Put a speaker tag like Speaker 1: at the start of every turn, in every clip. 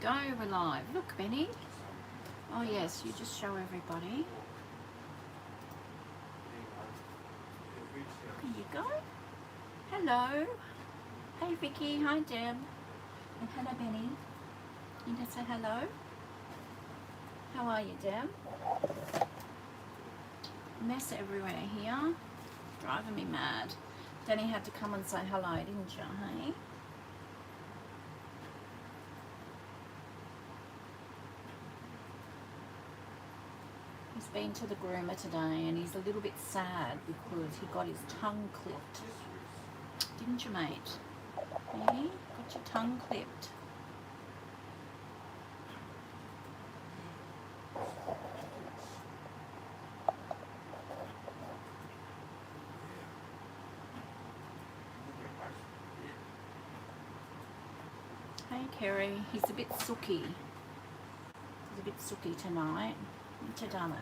Speaker 1: go, we're live. Look, Benny. Oh yes, you just show everybody. There you go. Hello. Hey Vicky, hi Deb. And hello Benny. You can say hello. How are you, Deb? Mess everywhere here. Driving me mad. Danny had to come and say hello, didn't you, hey? He's been to the groomer today and he's a little bit sad because he got his tongue clipped. Didn't you, mate? Hey? Got your tongue clipped. Hey Kerry, he's a bit sooky. He's a bit sooky tonight. What you done?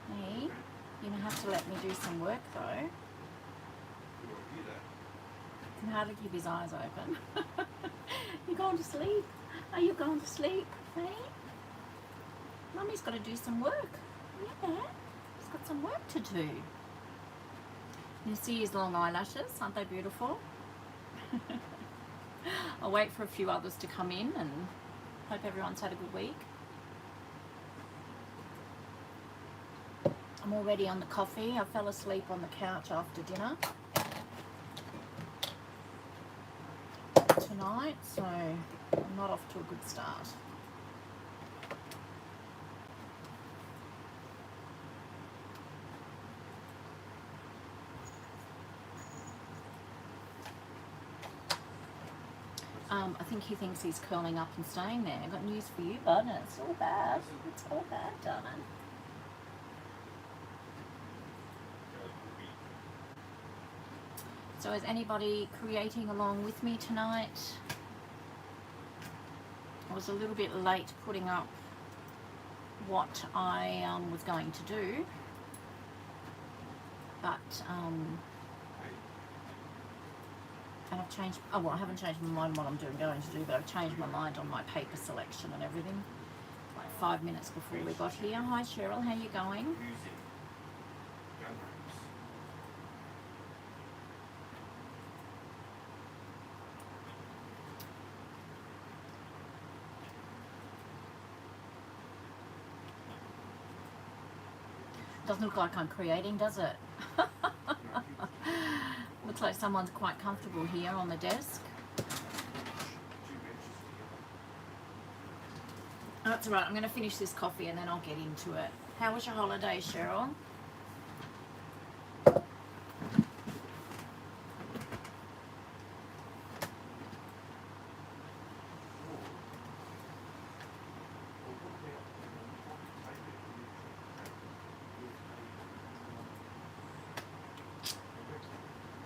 Speaker 1: Hey, you're gonna have to let me do some work though. He can hardly keep his eyes open. You going to sleep? Are you going to sleep? Hey? Mummy's got to do some work. Yeah, he's got some work to do. You see his long eyelashes? Aren't they beautiful? I'll wait for a few others to come in and hope everyone's had a good week. I'm already on the coffee. I fell asleep on the couch after dinner tonight, so I'm not off to a good start. I think he thinks he's curling up and staying there. I've got news for you, bud. It's all bad. It's all bad, darling. So is anybody creating along with me tonight? I was a little bit late putting up what I was going to do, but and I've changed, oh well, I haven't changed my mind what I'm going to do, but I've changed my mind on my paper selection and everything, like 5 minutes before we got here. Hi Cheryl, how you going? Doesn't look like I'm creating, does it? Looks like someone's quite comfortable here on the desk. That's all right, I'm going to finish this coffee and then I'll get into it. How was your holiday, Cheryl?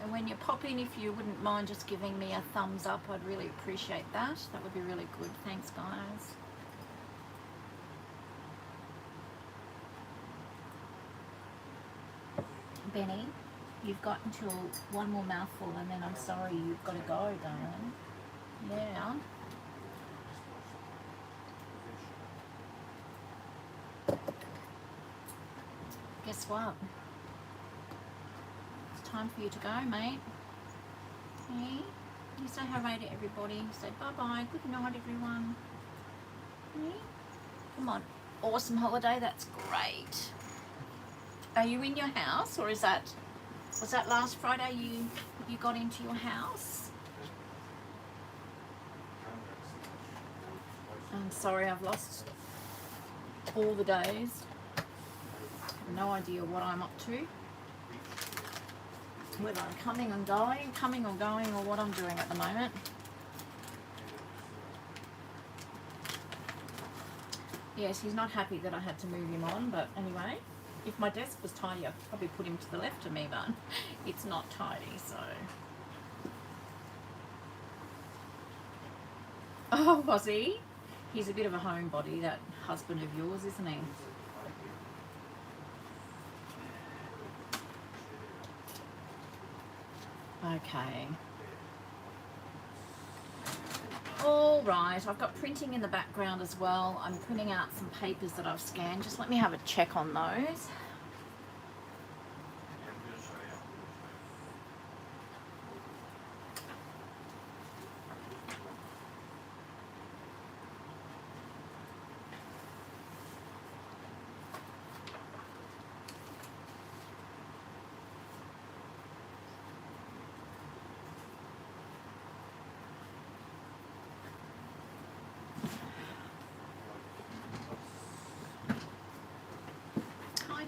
Speaker 1: And when you pop in, if you wouldn't mind just giving me a thumbs up, I'd really appreciate that. That would be really good. Thanks, guys. Benny, you've got until one more mouthful and then I'm sorry, you've got to go, darling. Yeah. Guess what? Time for you to go, mate. Hey, you say hooray to everybody. Say bye-bye. Good night, everyone. Hey, come on. Awesome holiday. That's great. Are you in your house, or was that last Friday you got into your house? I'm sorry, I've lost all the days. I have no idea what I'm up to. Whether I'm coming or going, or what I'm doing at the moment. Yes, he's not happy that I had to move him on, but anyway, if my desk was tidy, I'd probably put him to the left of me, but it's not tidy, so. Oh, was he? He's a bit of a homebody, that husband of yours, isn't he? Okay. All right, I've got printing in the background as well. I'm printing out some papers that I've scanned. Just let me have a check on those.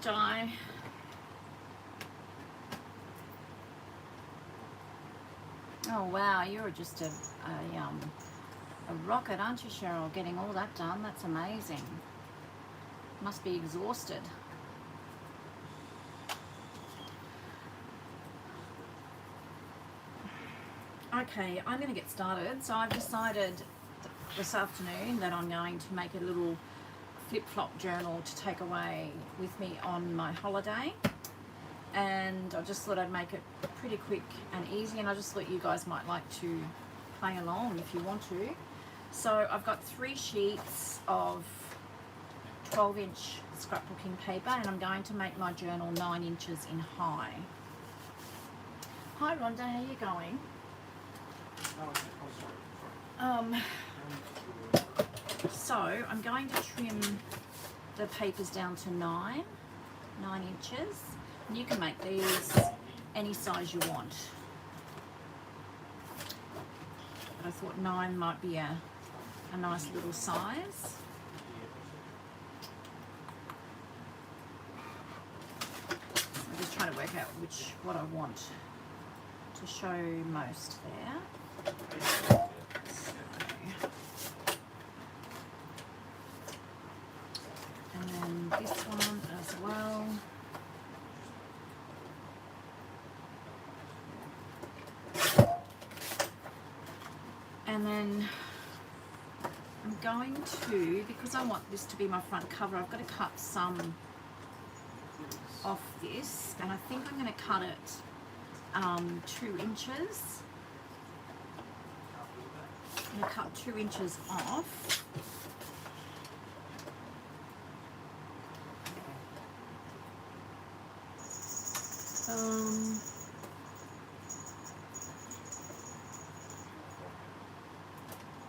Speaker 1: Hi. Oh wow, you're just a rocket, aren't you, Cheryl? Getting all that done, that's amazing. Must be exhausted. Okay, I'm going to get started. So I've decided this afternoon that I'm going to make a little flip-flop journal to take away with me on my holiday, and I just thought I'd make it pretty quick and easy, and I just thought you guys might like to play along if you want to. So I've got 3 sheets of 12-inch scrapbooking paper, and I'm going to make my journal 9 inches in high. Hi Rhonda, how are you going? So I'm going to trim the papers down to 9 inches. And you can make these any size you want. But I thought 9 might be a nice little size. So I'm just trying to work out what I want to show most there. And then this one as well. And then I'm going to, because I want this to be my front cover, I've got to cut some off this, and I think I'm going to cut it 2 inches. I'm going to cut 2 inches off.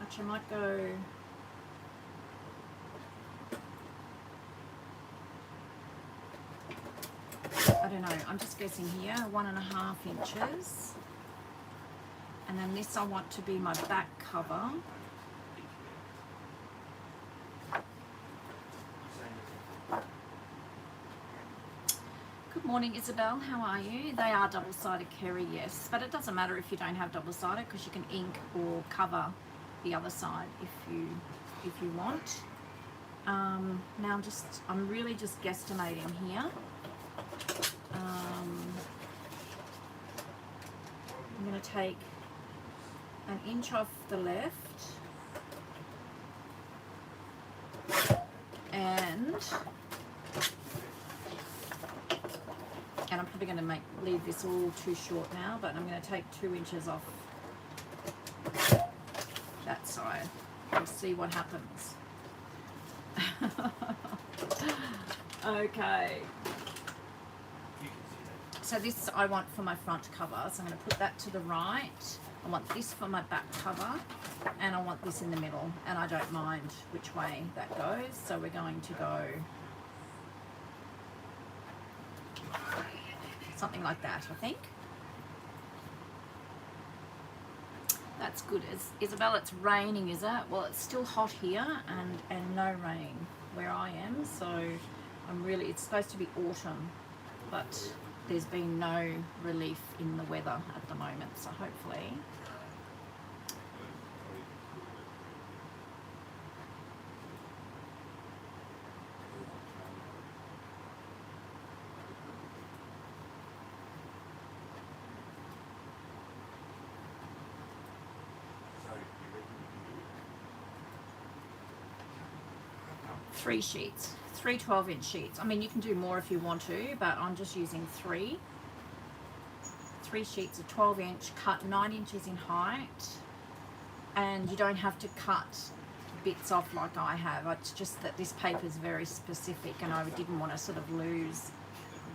Speaker 1: Actually, I might go. I don't know. I'm just guessing here. 1.5 inches. And then this I want to be my back cover. Good morning, Isabel. How are you? They are double-sided, Kerry, yes. But it doesn't matter if you don't have double-sided, because you can ink or cover the other side if you want. Now I'm really just guesstimating here. I'm going to take 1 inch off the left, and I'm probably going to leave this all too short now, but I'm going to take 2 inches off that side. We'll see what happens. Okay. So this I want for my front cover, so I'm going to put that to the right. I want this for my back cover, and I want this in the middle, and I don't mind which way that goes, so we're going to go something like that, I think. That's good. Isabel, it's raining, is it? Well, it's still hot here, and no rain where I am, so it's supposed to be autumn, but there's been no relief in the weather at the moment, so hopefully. Three sheets, 3 12-inch sheets. I mean, you can do more if you want to, but I'm just using 3 sheets of 12-inch, cut 9 inches in height, and you don't have to cut bits off like I have. It's just that this paper is very specific and I didn't want to sort of lose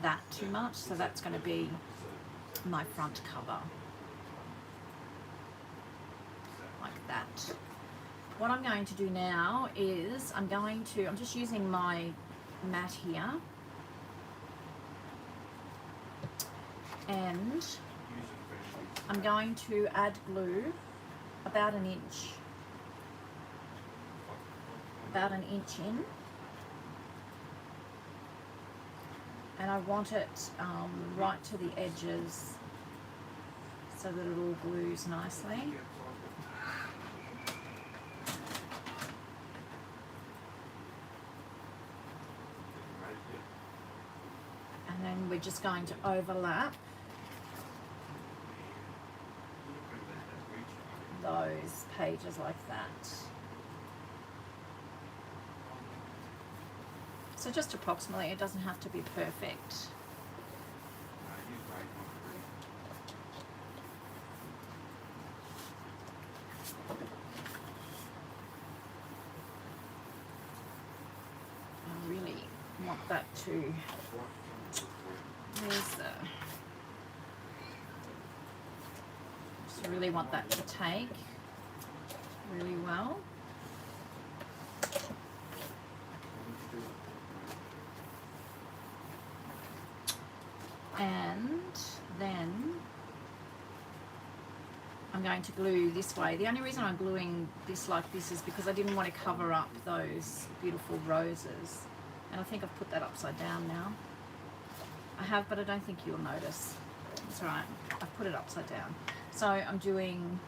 Speaker 1: that too much, so that's going to be my front cover, like that. What I'm going to do now is I'm just using my mat here, and I'm going to add glue about an inch in, and I want it right to the edges so that it all glues nicely. And then we're just going to overlap those pages like that. So just approximately, it doesn't have to be perfect. I really want that to, just really want that to take really well. And then I'm going to glue this way. The only reason I'm gluing this like this is because I didn't want to cover up those beautiful roses. And I think I've put that upside down now. I have, but I don't think you'll notice. It's all right, I've put it upside down. So I'm doing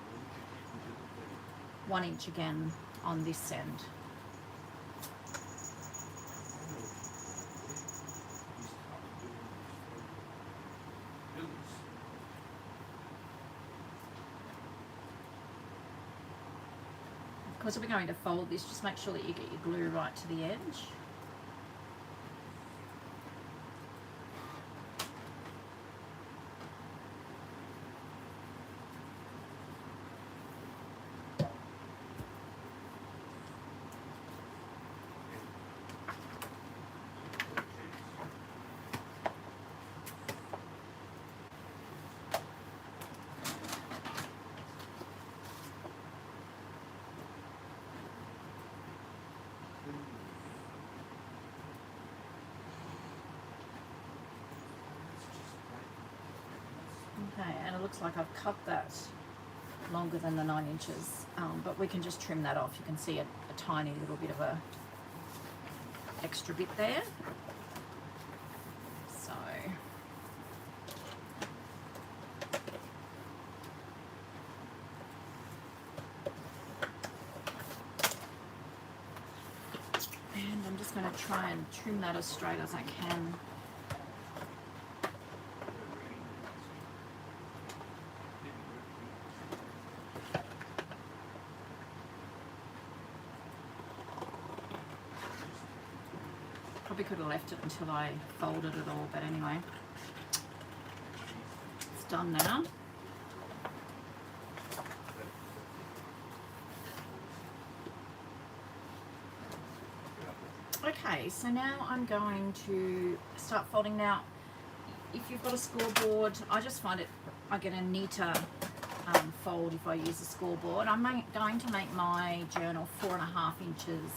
Speaker 1: 1 inch again on this end. Because we're going to fold this, just make sure that you get your glue right to the edge. Okay, and it looks like I've cut that longer than the 9 inches, but we can just trim that off. You can see a tiny little bit of a extra bit there. So and I'm just going to try and trim that as straight as I can. Probably could have left it until I folded it all, but anyway, it's done now. Okay, so now I'm going to start folding. Now, if you've got a scoreboard, I just find I get a neater fold if I use a scoreboard. I'm going to make my journal 4.5 inches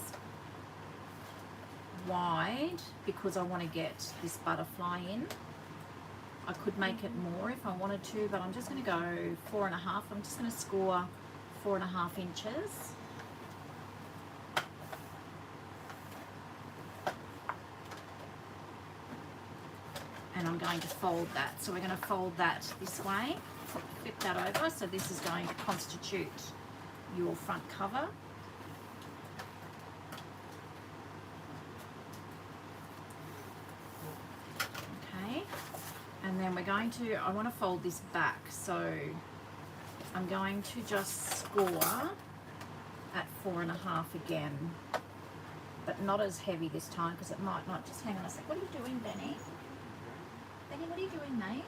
Speaker 1: wide because I want to get this butterfly in. I could make it more if I wanted to, but I'm just going to go 4.5. I'm just going to score 4.5 inches. And I'm going to fold that. So we're going to fold that this way, flip that over. So this is going to constitute your front cover. Okay, and then we're going to, I want to fold this back. So I'm going to just score at 4.5 again, but not as heavy this time because it might not. Just hang on a sec. What are you doing, Benny? Benny, what are you doing, mate?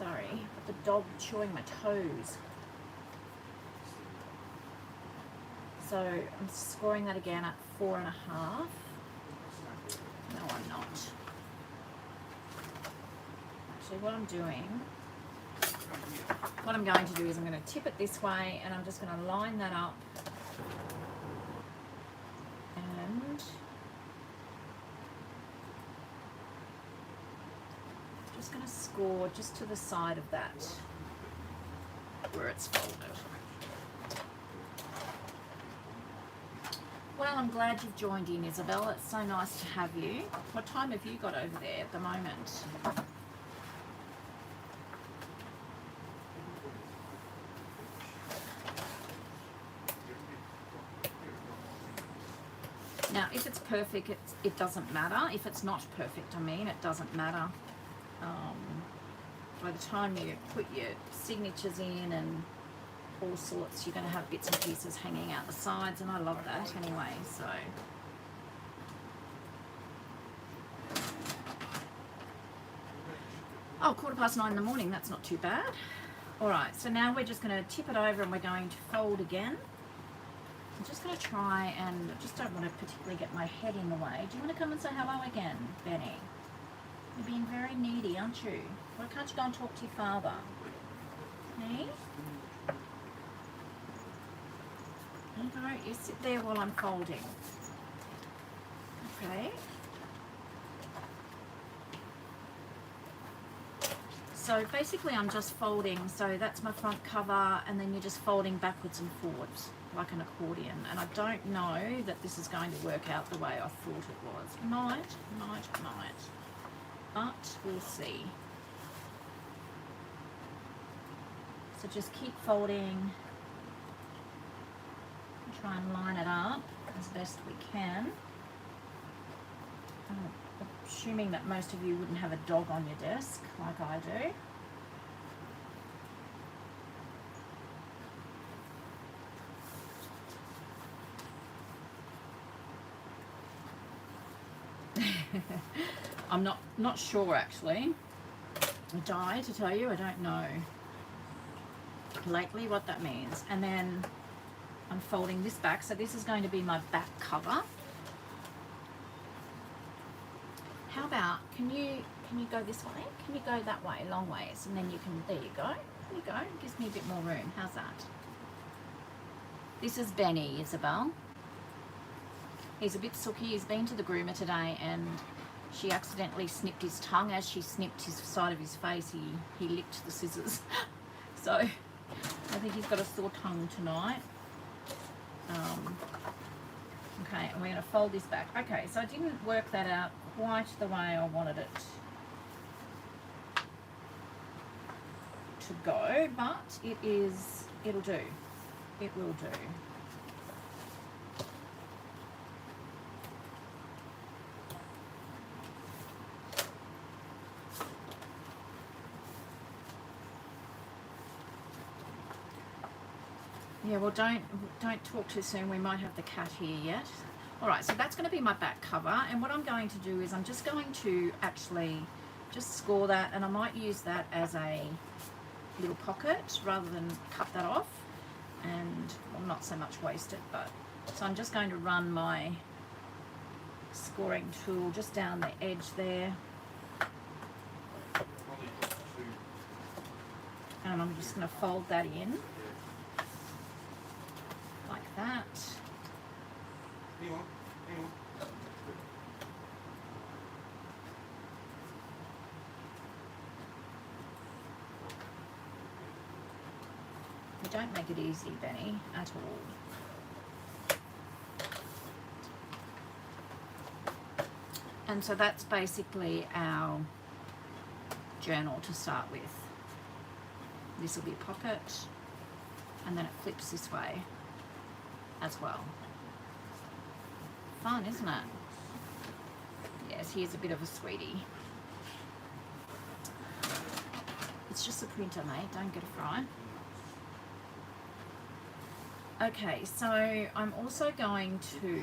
Speaker 1: Sorry, but the dog chewing my toes. So I'm scoring that again at 4.5. No, I'm not. Actually, what I'm going to do is I'm going to tip it this way, and I'm just going to line that up. And just going to score just to the side of that where it's folded. Well, I'm glad you've joined in, Isabel. It's so nice to have you. What time have you got over there at the moment? Now, if it's perfect, it doesn't matter. If it's not perfect, I mean, it doesn't matter. By the time you put your signatures in and all sorts, you're going to have bits and pieces hanging out the sides, and I love that anyway. So oh, 9:15 in the morning, that's not too bad. All right, so now we're just going to tip it over and we're going to fold again. I'm just going to try, and I just don't want to particularly get my head in the way. Do you want to come and say hello again, Benny? You're being very needy, aren't you? Why can't you go and talk to your father? Hey? You sit there while I'm folding. Okay. So basically I'm just folding, so that's my front cover, and then you're just folding backwards and forwards like an accordion. And I don't know that this is going to work out the way I thought it was. Might, but we'll see. So just keep folding. Try and line it up as best we can. I'm assuming that most of you wouldn't have a dog on your desk like I do. I'm not sure actually. To tell you, I don't know lately what that means. And then I'm folding this back, so this is going to be my back cover. How about, can you go this way? Can you go that way, long ways, and then you can, there you go. There you go, gives me a bit more room. How's that? This is Benny, Isabel. He's a bit sooky. He's been to the groomer today, and she accidentally snipped his tongue. As she snipped his side of his face, he licked the scissors. So I think he's got a sore tongue tonight. Okay, and we're going to fold this back. Okay, so I didn't work that out quite the way I wanted it to go, but it'll do. It will do. Yeah, well, don't talk too soon. We might have the cat here yet. All right, so that's going to be my back cover, and what I'm going to do is I'm just going to actually just score that, and I might use that as a little pocket rather than cut that off, and well, not so much waste it. But so I'm just going to run my scoring tool just down the edge there, and I'm just going to fold that in. Like that. You don't make it easy, Benny, at all. And so that's basically our journal to start with. This will be a pocket, and then it flips this way as well. Fun, isn't it? Yes, here's a bit of a sweetie. It's just a printer, mate, don't get a fry. Okay, so I'm also going to,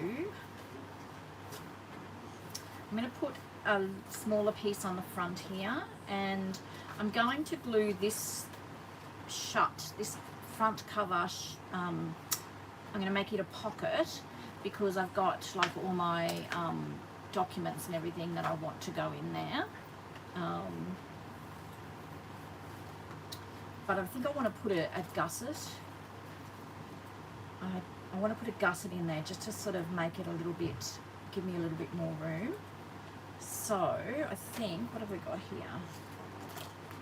Speaker 1: I'm going to put a smaller piece on the front here, and I'm going to glue this shut, this front cover. I'm going to make it a pocket because I've got like all my documents and everything that I want to go in there. But I think I want to put a gusset. I want to put a gusset in there just to sort of make it a little bit, give me a little bit more room. So I think, what have we got here?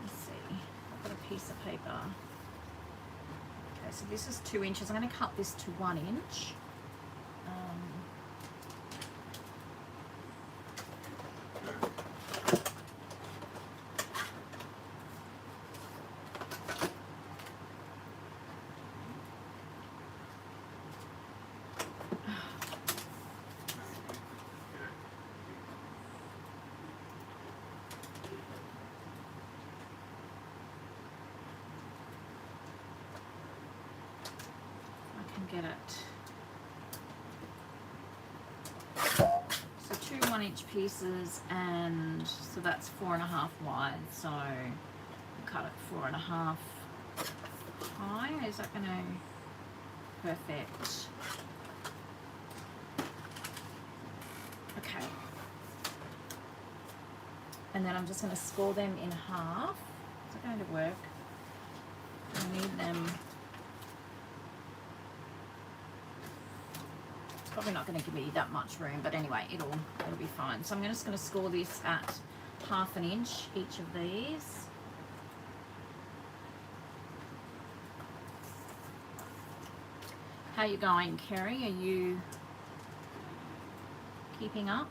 Speaker 1: Let's see, I've got a piece of paper. Okay, so this is 2 inches. I'm going to cut this to 1 inch. Get it. So 2 1-inch pieces, and so that's 4.5 wide. So we'll cut it 4.5 high. Is that going to perfect? Okay. And then I'm just going to score them in half. Is it going to work? I need them. Probably not going to give me that much room, but anyway, it'll be fine. So I'm just going to score this at 1/2 inch each of these. How you going, Kerry? Are you keeping up?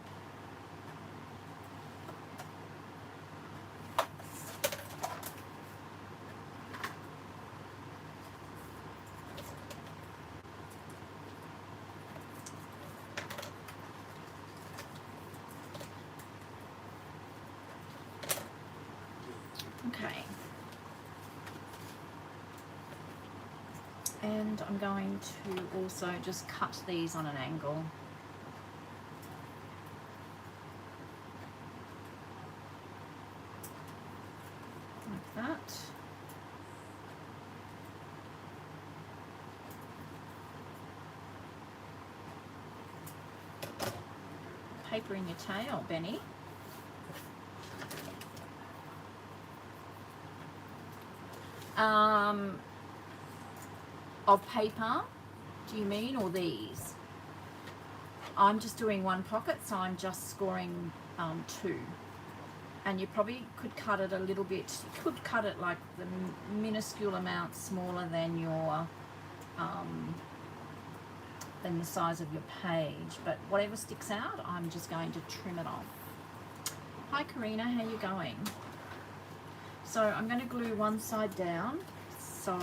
Speaker 1: Okay, and I'm going to also just cut these on an angle. Like that. Paper in your tail, Benny. Of paper, do you mean, or these? I'm just doing 1 pocket, so I'm just scoring 2. And you probably could cut it a little bit, you could cut it like the minuscule amount smaller than your, than the size of your page, but whatever sticks out, I'm just going to trim it off. Hi Karina, how you going? So I'm going to glue one side down, so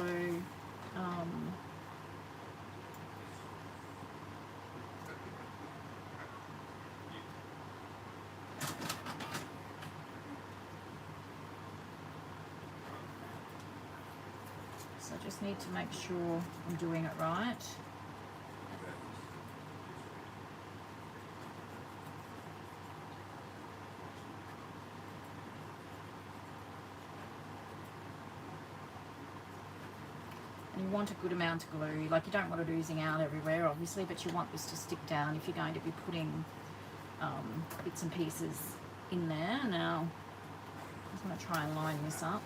Speaker 1: I just need to make sure I'm doing it right. And you want a good amount of glue, like you don't want it oozing out everywhere obviously, but you want this to stick down if you're going to be putting bits and pieces in there. Now I just want to try and line this up.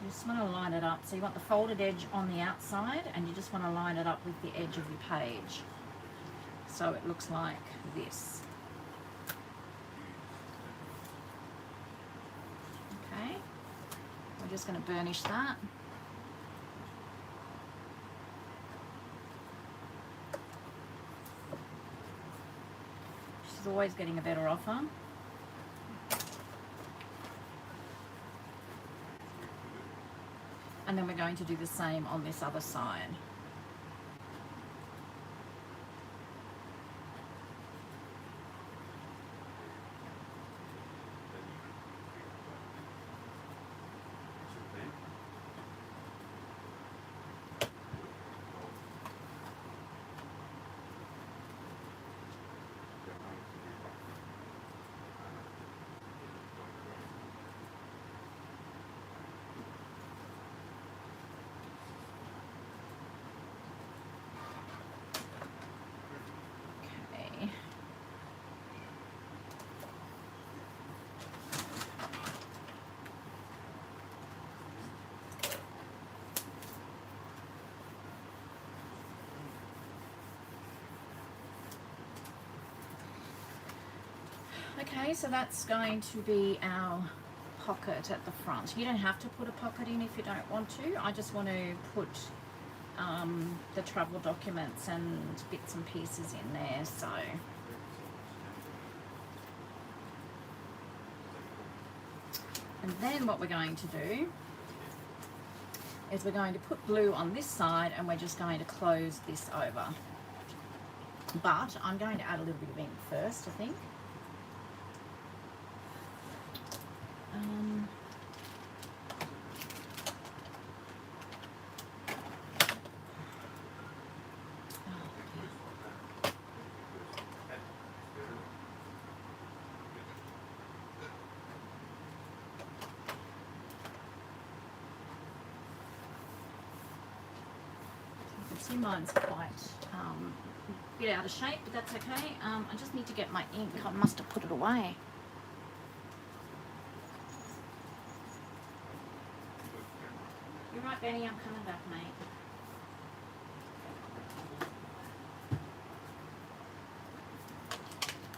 Speaker 1: You just want to line it up, so you want the folded edge on the outside and you just want to line it up with the edge of your page so it looks like this. Okay, we're just going to burnish that. She's always getting a better offer. And then we're going to do the same on this other side. Okay, so that's going to be our pocket at the front. You don't have to put a pocket in if you don't want to. I just want to put the travel documents and bits and pieces in there, so and then what we're going to do is we're going to put glue on this side and we're just going to close this over. But I'm going to add a little bit of ink first, I think. See, mine's quite a bit out of shape, but that's okay. I just need to get my ink. I must have put it away. You're right, Benny, I'm coming back, mate.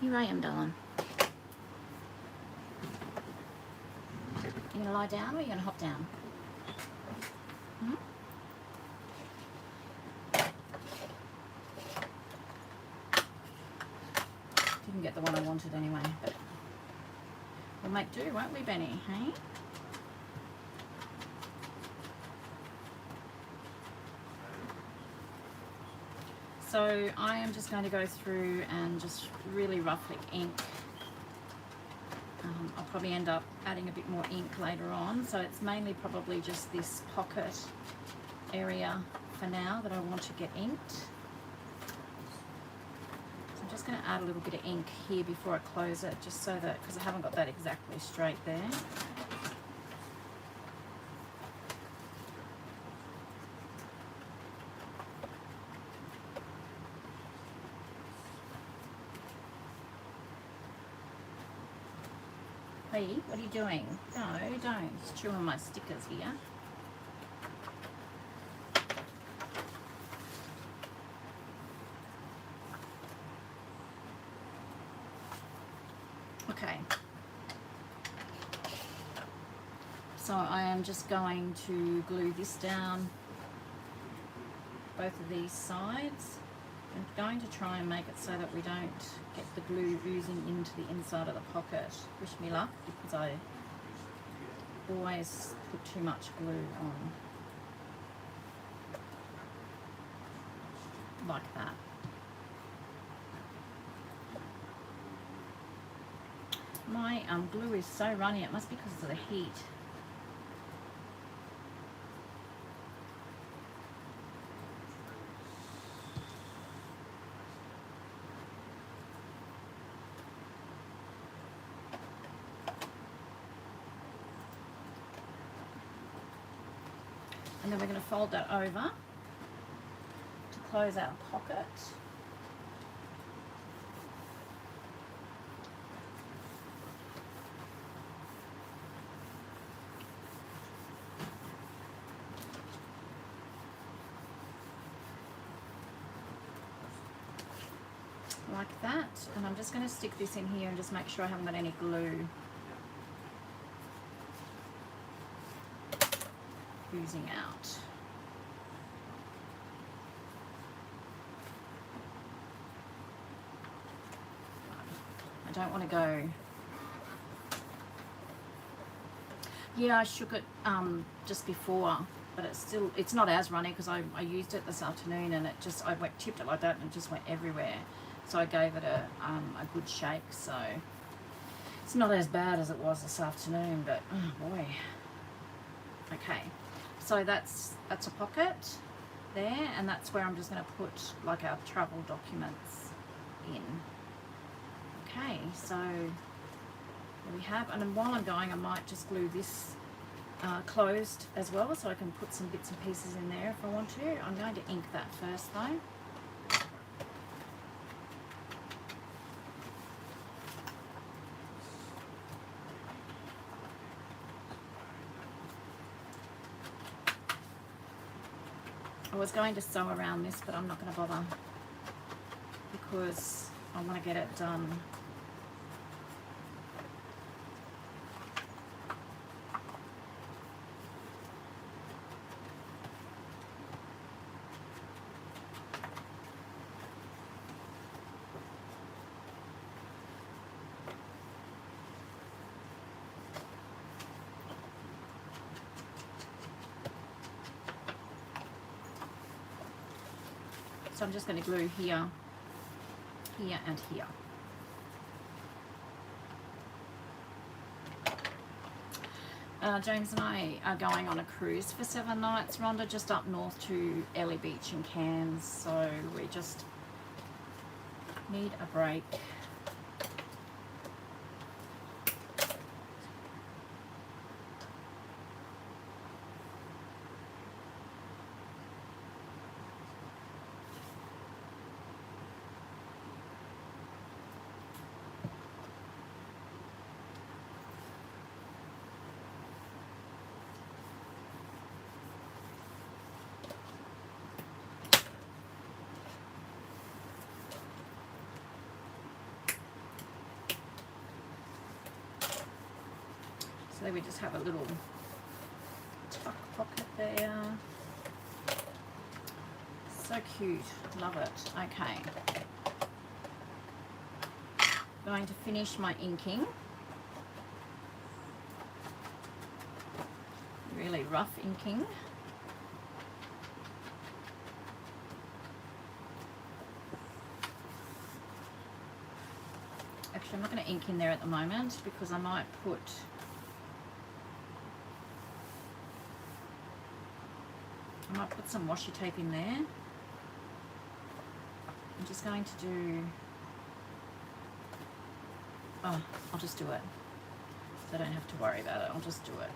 Speaker 1: Here I am, darling. You gonna lie down or are you gonna hop down? Hmm? Didn't get the one I wanted anyway, but we'll make do, won't we, Benny? Hey? So I am just going to go through and just really roughly ink. I'll probably end up adding a bit more ink later on, so it's mainly probably just this pocket area for now that I want to get inked. So I'm just going to add a little bit of ink here before I close it, just so that, because I haven't got that exactly straight there. Hey, what are you doing? No, don't. It's chewing my stickers here. Okay. So I am just going to glue this down, both of these sides. I'm going to try and make it so that we don't get the glue oozing into the inside of the pocket. Wish me luck, because I always put too much glue on. Like that. My glue is so runny, it must be because of the heat. And then we're going to fold that over to close our pocket. Like that. And I'm just going to stick this in here and just make sure I haven't got any glue oozing out. I don't want to go. Yeah, I shook it just before, but it's not as runny because I used it this afternoon and it just, I tipped it like that and it just went everywhere. So I gave it a good shake, so it's not as bad as it was this afternoon, but oh boy. Okay. So that's a pocket there, and that's where I'm just going to put like our travel documents in. Okay, so there we have, and then while I'm going I might just glue this closed as well, so I can put some bits and pieces in there if I want to. I'm going to ink that first though. I was going to sew around this, but I'm not going to bother because I want to get it done So I'm just going to glue here, here and here. James and I are going on a cruise for 7 nights, Rhonda, just up north to Ellie Beach in Cairns, so we just need a break. So we just have a little tuck pocket there. So cute, love it. Okay, going to finish my inking. Really rough inking. Actually, I'm not going to ink in there at the moment because I might put some washi tape in there. I'm just going to do, oh, I'll just do it. So I don't have to worry about it, I'll just do it.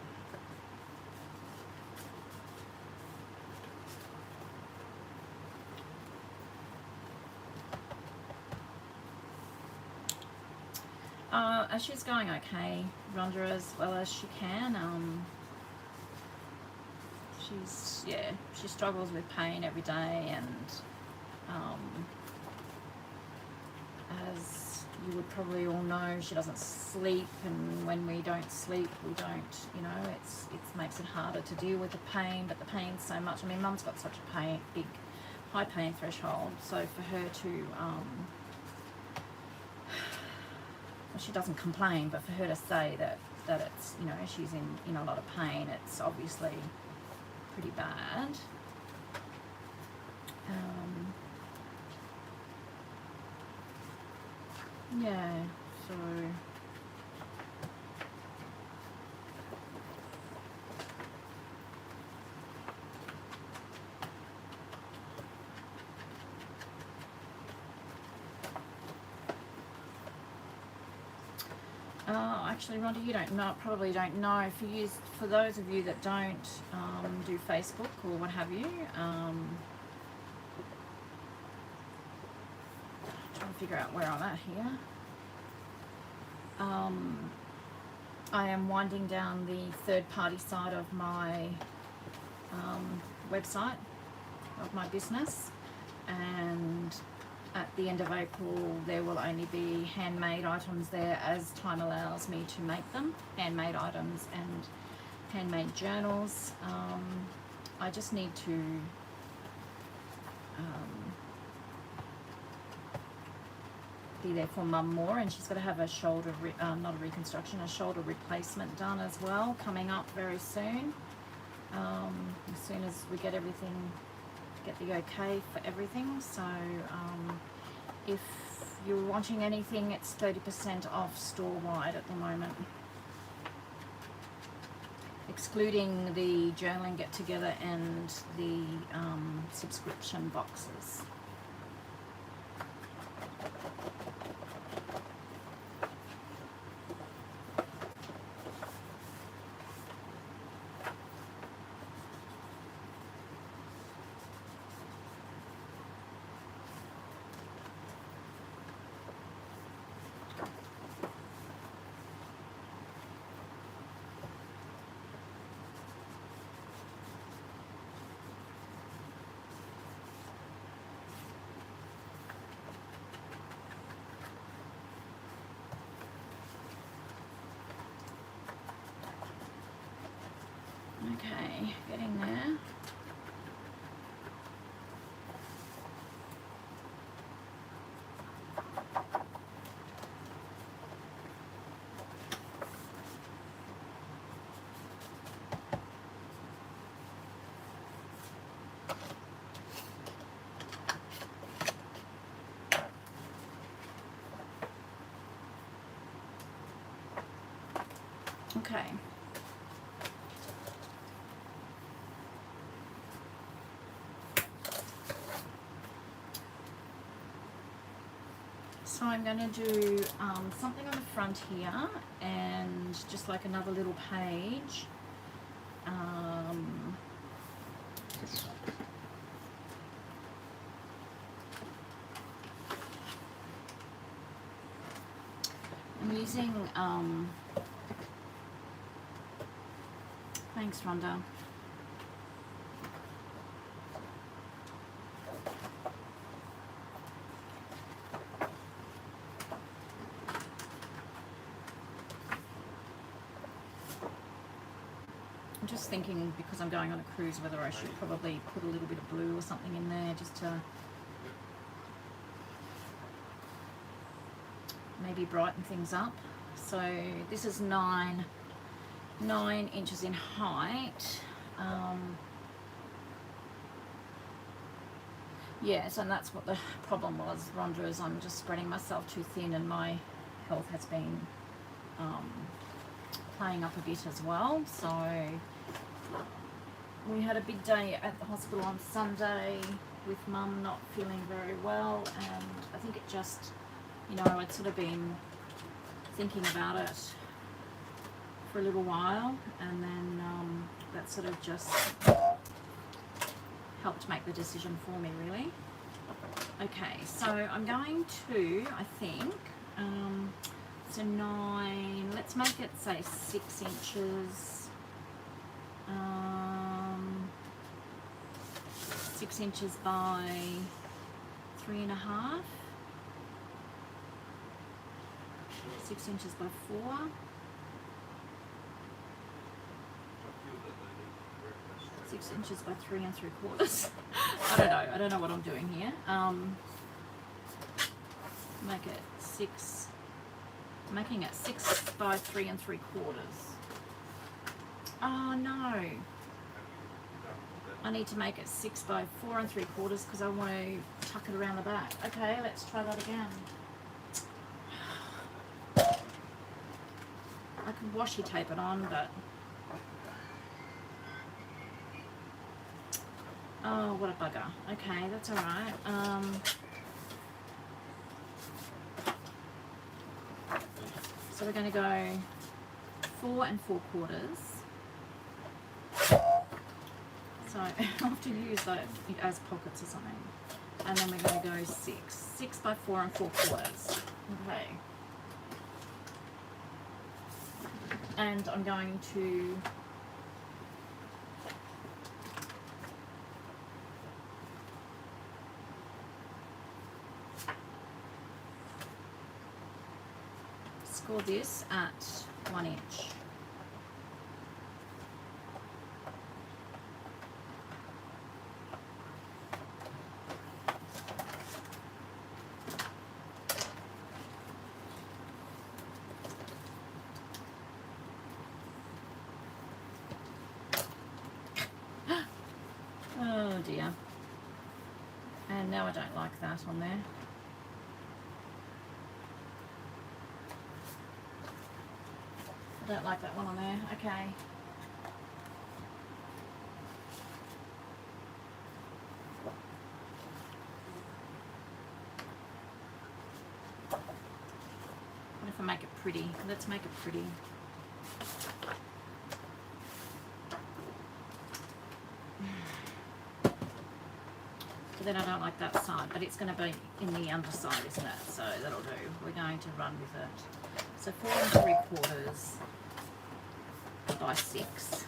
Speaker 1: She's going okay, Rhonda, as well as she can. She struggles with pain every day, and as you would probably all know, she doesn't sleep, and when we don't sleep, we don't, you know, it makes it harder to deal with the pain, but the pain's so much. I mean, Mum's got such a big high pain threshold, so for her to she doesn't complain, but for her to say that it's, you know, she's in a lot of pain, it's obviously pretty bad. Yeah, so actually, Rhonda, you probably don't know. For those of you that don't do Facebook or what have you, trying to figure out where I'm at here. I am winding down the third-party side of my website of my business, and at the end of April there will only be handmade items there as time allows me to make them, handmade items and handmade journals. I just need to be there for Mum more, and she's got to have a shoulder, not a reconstruction, a shoulder replacement done as well, coming up very soon. As soon as we get everything, get the okay for everything. So if you're wanting anything, it's 30% off store-wide at the moment, excluding the journaling get-together and the subscription boxes. Okay, getting there. Okay. So I'm going to do something on the front here and just like another little page. I'm using, thanks Rhonda. I'm just thinking, because I'm going on a cruise, whether I should probably put a little bit of blue or something in there just to maybe brighten things up. So this is 9 inches in height. Yes, and that's what the problem was, Rhonda, is I'm just spreading myself too thin, and my health has been playing up a bit as well. So we had a big day at the hospital on Sunday with Mum not feeling very well, and I think it just, you know, I'd sort of been thinking about it for a little while, and then that sort of just helped make the decision for me, really. Okay, so I'm going to, I think, so 9, let's make it say 6 inches, 6 inches by 3.5, 6 inches by 4, 6 inches by 3 3/4. I don't know what I'm doing here. Make it 6, making it 6 by 3 3/4. Oh no, I need to make it 6 by 4 3/4 because I want to tuck it around the back. Okay, let's try that again. I could washi tape it on, but oh, what a bugger. Okay, that's all right. So we're going to go 4 4/4. So I'll have to use that as pockets or something. And then we're going to go 6 by 4 4/4. Okay. And I'm going to score this at 1 inch. Oh dear. And now I don't like that on there. I don't like that one on there. Okay. What if I make it pretty? Let's make it pretty. But then I don't like that side, but it's going to be in the underside, isn't it? So that'll do. We're going to run with it. So 4 3/4 by 6.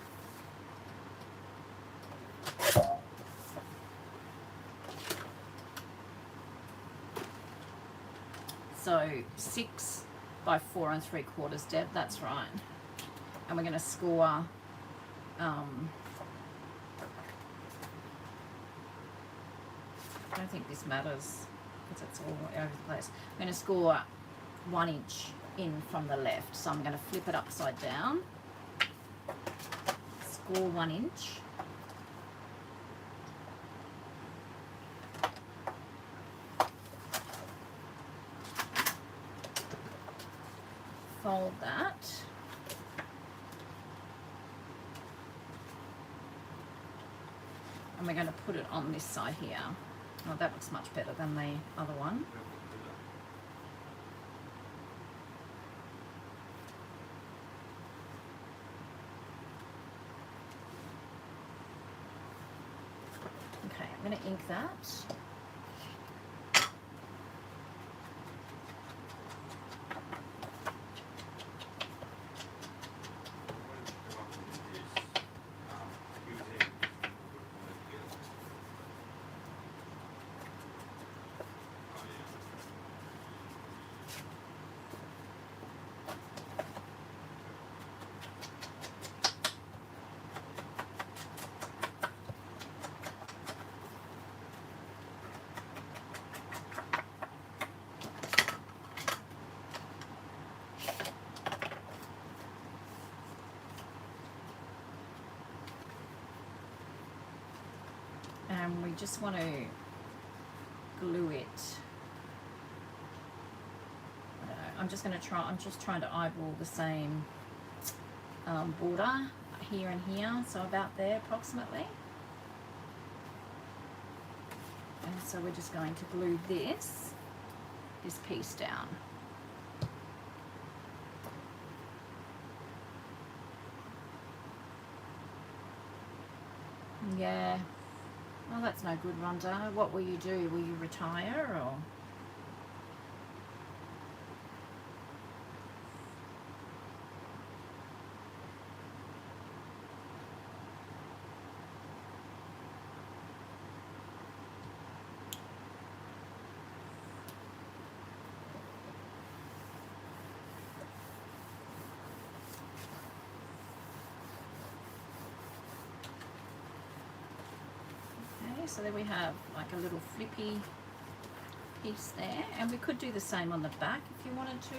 Speaker 1: So 6 by 4 3/4, Deb, that's right. And we're going to score I don't think this matters because it's all over the place. I'm going to score 1 inch in from the left, so I'm going to flip it upside down, score 1 inch, fold that, and we're going to put it on this side here. Oh, that looks much better than the other one. Okay, I'm going to ink that. And we just want to glue it. I don't know, I'm just trying to eyeball the same border here and here, so about there approximately. And so we're just going to glue this piece down. Yeah. Well, that's no good, Rhonda. What will you do? Will you retire or? So there we have like a little flippy piece there, and we could do the same on the back if you wanted to.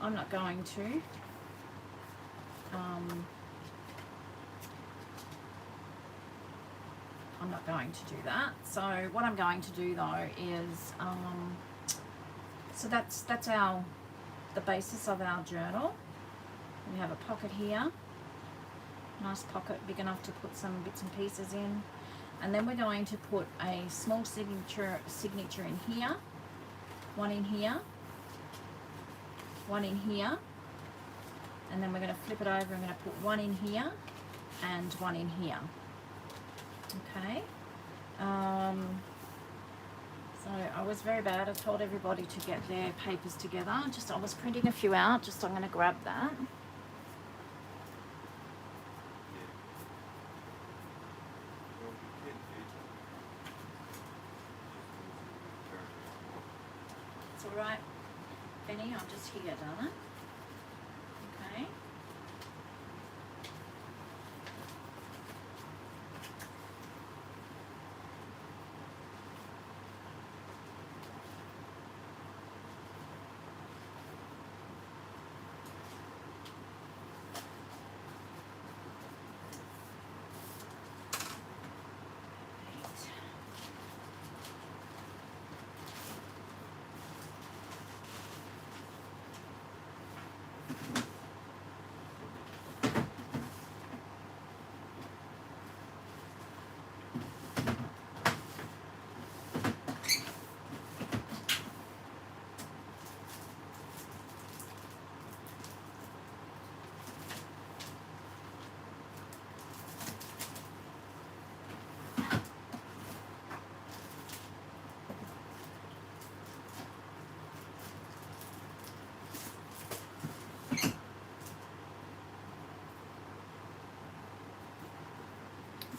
Speaker 1: I'm not going to. I'm not going to do that. So what I'm going to do though is, so that's the basis of our journal. We have a pocket here, nice pocket, big enough to put some bits and pieces in. And then we're going to put a small signature in here, one in here, one in here, and then we're going to flip it over. I'm going to put one in here and one in here. Okay. So I was very bad. I told everybody to get their papers together. I was printing a few out. I'm going to grab that. Right, Benny, I'm just here, darling. Okay.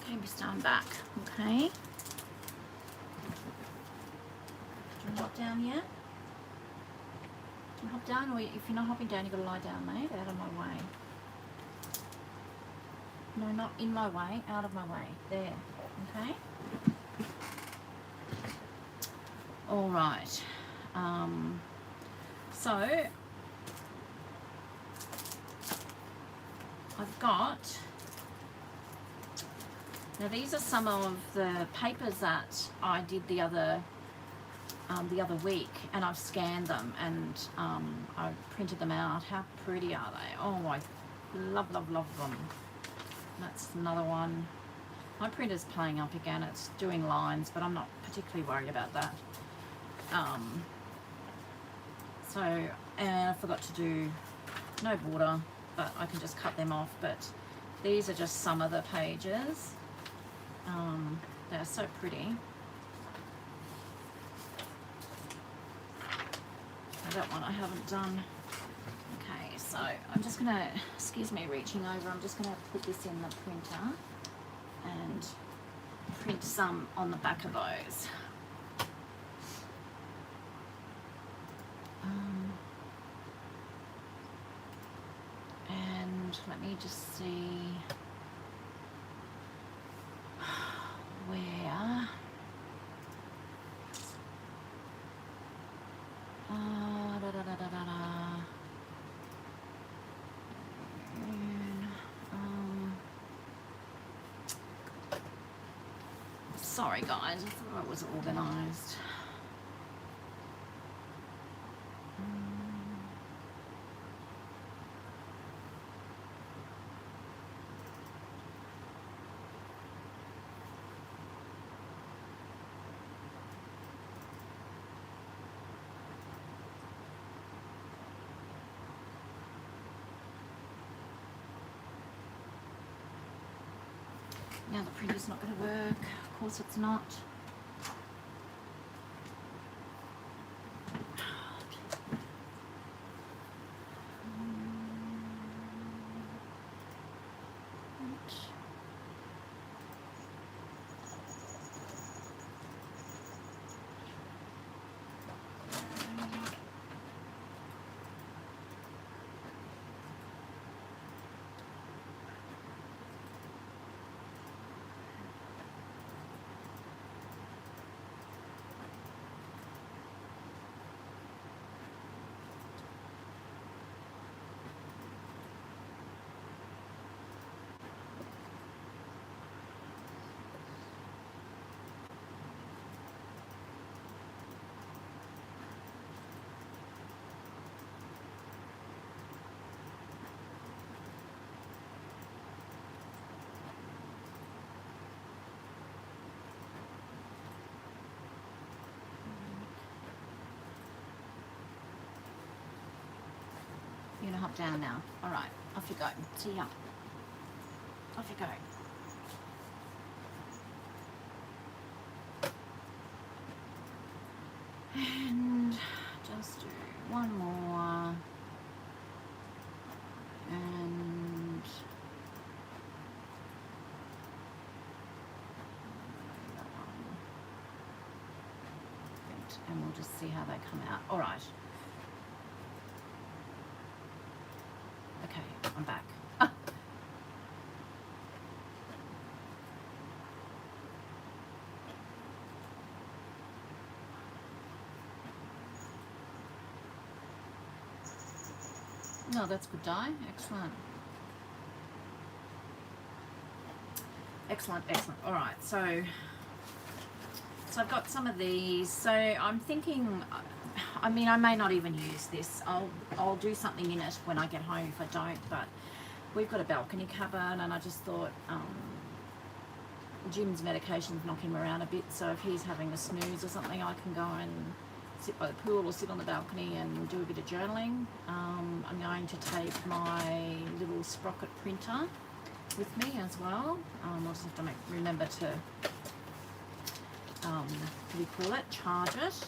Speaker 1: Maybe stand back, okay? Do you want to hop down here? Do you want to hop down, or if you're not hopping down, you've got to lie down, mate, out of my way. No, not in my way, out of my way. There, okay? All right. So, I've got... Now these are some of the papers that I did the other week, and I've scanned them and I printed them out. How pretty are they? Oh, I love them. That's another one. My printer's playing up again. It's doing lines, but I'm not particularly worried about that. And I forgot to do no border, but I can just cut them off. But these are just some of the pages. They're so pretty. That one I haven't done. Okay, so I'm just gonna, excuse me reaching over, I'm just gonna put this in the printer and print some on the back of those. And let me just see where. Sorry guys, I thought it was organised. Now the printer's not going to work. Of course it's not. You're gonna hop down now. All right, off you go. See ya. Off you go. And just do one more. And that one. And we'll just see how they come out. All right. Okay, I'm back. No, that's good dye. Excellent. Excellent, excellent. All right, so I've got some of these. So I'm thinking, I mean, I may not even use this. I'll do something in it when I get home if I don't, but we've got a balcony cabin and I just thought Jim's medication's knocking him around a bit, so if he's having a snooze or something, I can go and sit by the pool or sit on the balcony and do a bit of journaling. I'm going to take my little sprocket printer with me as well. I'll just have to remember to, what do we call it, charge it.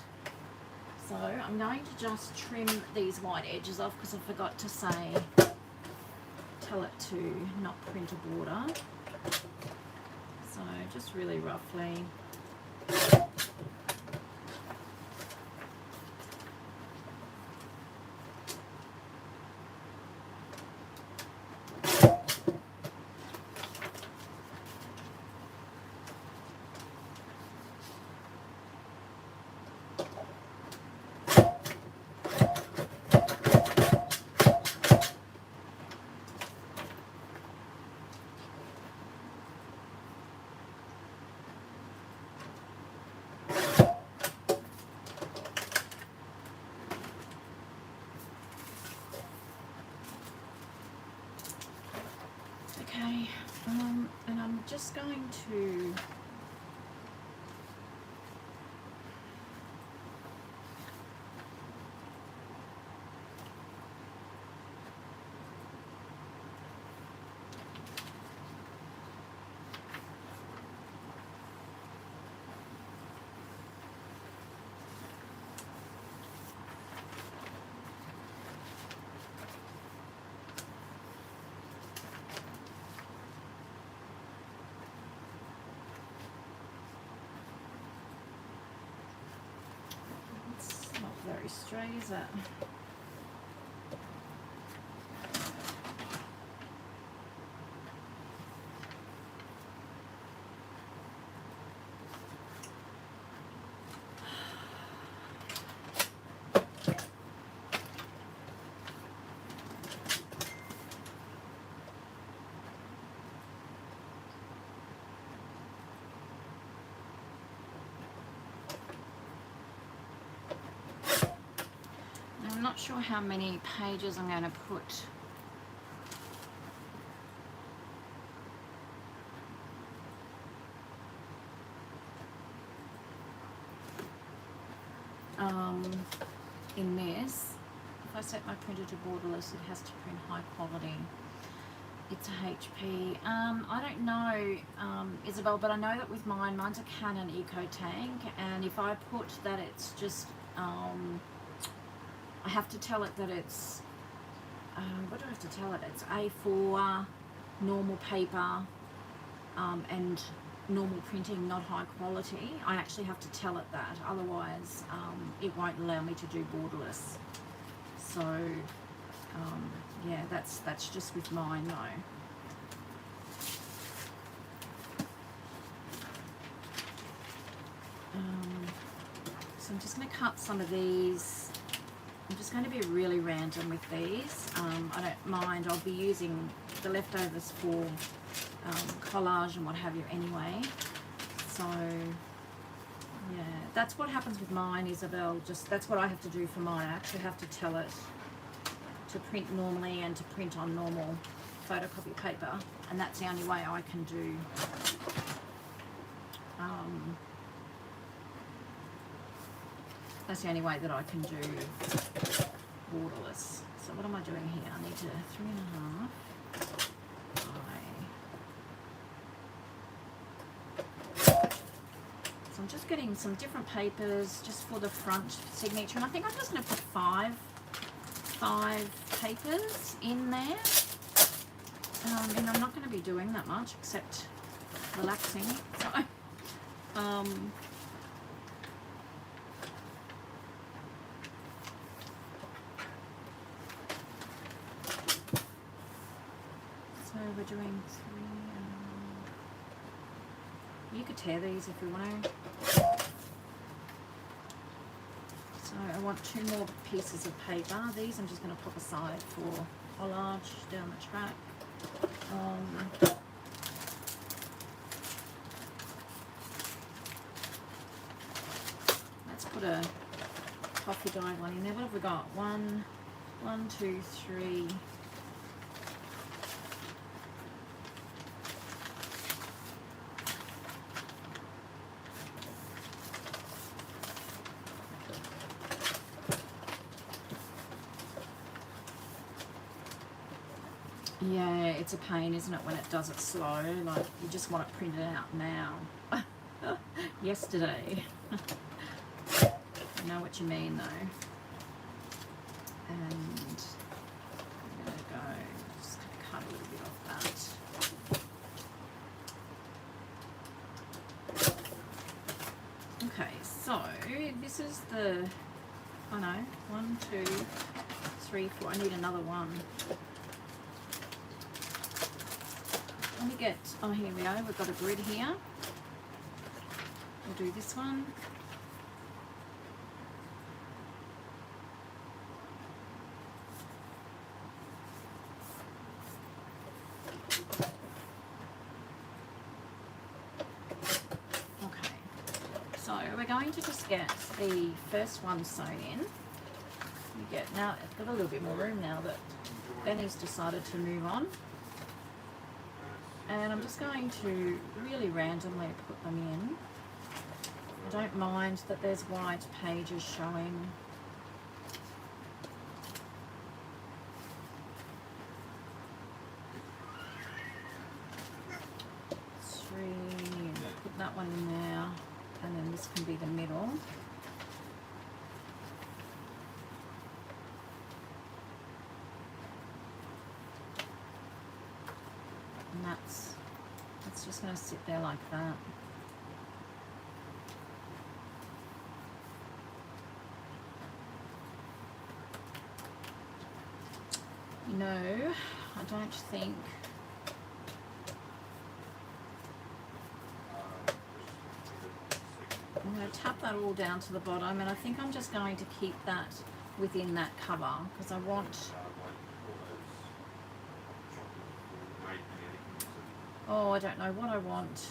Speaker 1: So I'm going to just trim these white edges off because I forgot to say, tell it to not print a border. So just really roughly. just going to very straight, is it? I'm not sure how many pages I'm going to put. In this. If I set my printer to borderless, it has to print high quality. It's a HP. I don't know, Isabel, but I know that with mine's a Canon Eco Tank, and if I put that it's just, I have to tell it that it's, what do I have to tell it? It's A4, normal paper, and normal printing, not high quality. I actually have to tell it that, otherwise it won't allow me to do borderless. So, yeah, that's just with mine though. So I'm just going to cut some of these. I'm just going to be really random with these. I don't mind. I'll be using the leftovers for collage and what have you anyway. So yeah, that's what happens with mine, Isabel. Just that's what I have to do for mine. I actually have to tell it to print normally and to print on normal photocopy paper, and that's the only way I can do that's the only way that I can do borderless. So what am I doing here? I need to 3.5. So I'm just getting some different papers just for the front signature, and I think I'm just going to put five papers in there. And I'm not going to be doing that much except relaxing. So, so we're doing 3. You could tear these if you want to. So I want 2 more pieces of paper. These I'm just going to pop aside for collage down the track. Let's put a coffee dye one in there. What have we got? 1, 2, 3. Yeah, it's a pain, isn't it, when it does it slow? Like, you just want it printed out now. Yesterday. I know what you mean, though. And I'm going to go, just going to cut a little bit off that. Okay, so this is the, I know, 1, 2, 3, 4. I need another one. Let me get, oh here we go, we've got a grid here. We'll do this one. Okay, so we're going to just get the first one sewn in. You get, now it's got a little bit more room now that Benny's decided to move on. And I'm just going to really randomly put them in. I don't mind that there's white pages showing. Put that one in there, and then this can be the middle. And that's just going to sit there like that. No, I don't think. I'm going to tap that all down to the bottom, and I think I'm just going to keep that within that cover because I want. Oh, I don't know what I want.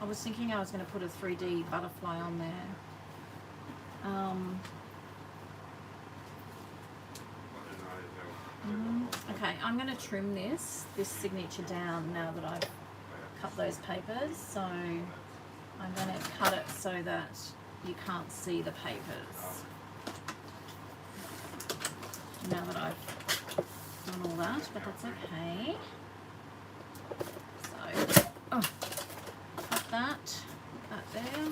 Speaker 1: I was thinking I was going to put a 3D butterfly on there. Okay, I'm going to trim this signature down now that I've cut those papers. So I'm going to cut it so that you can't see the papers. Now that I've done all that, but that's okay. So, cut that there.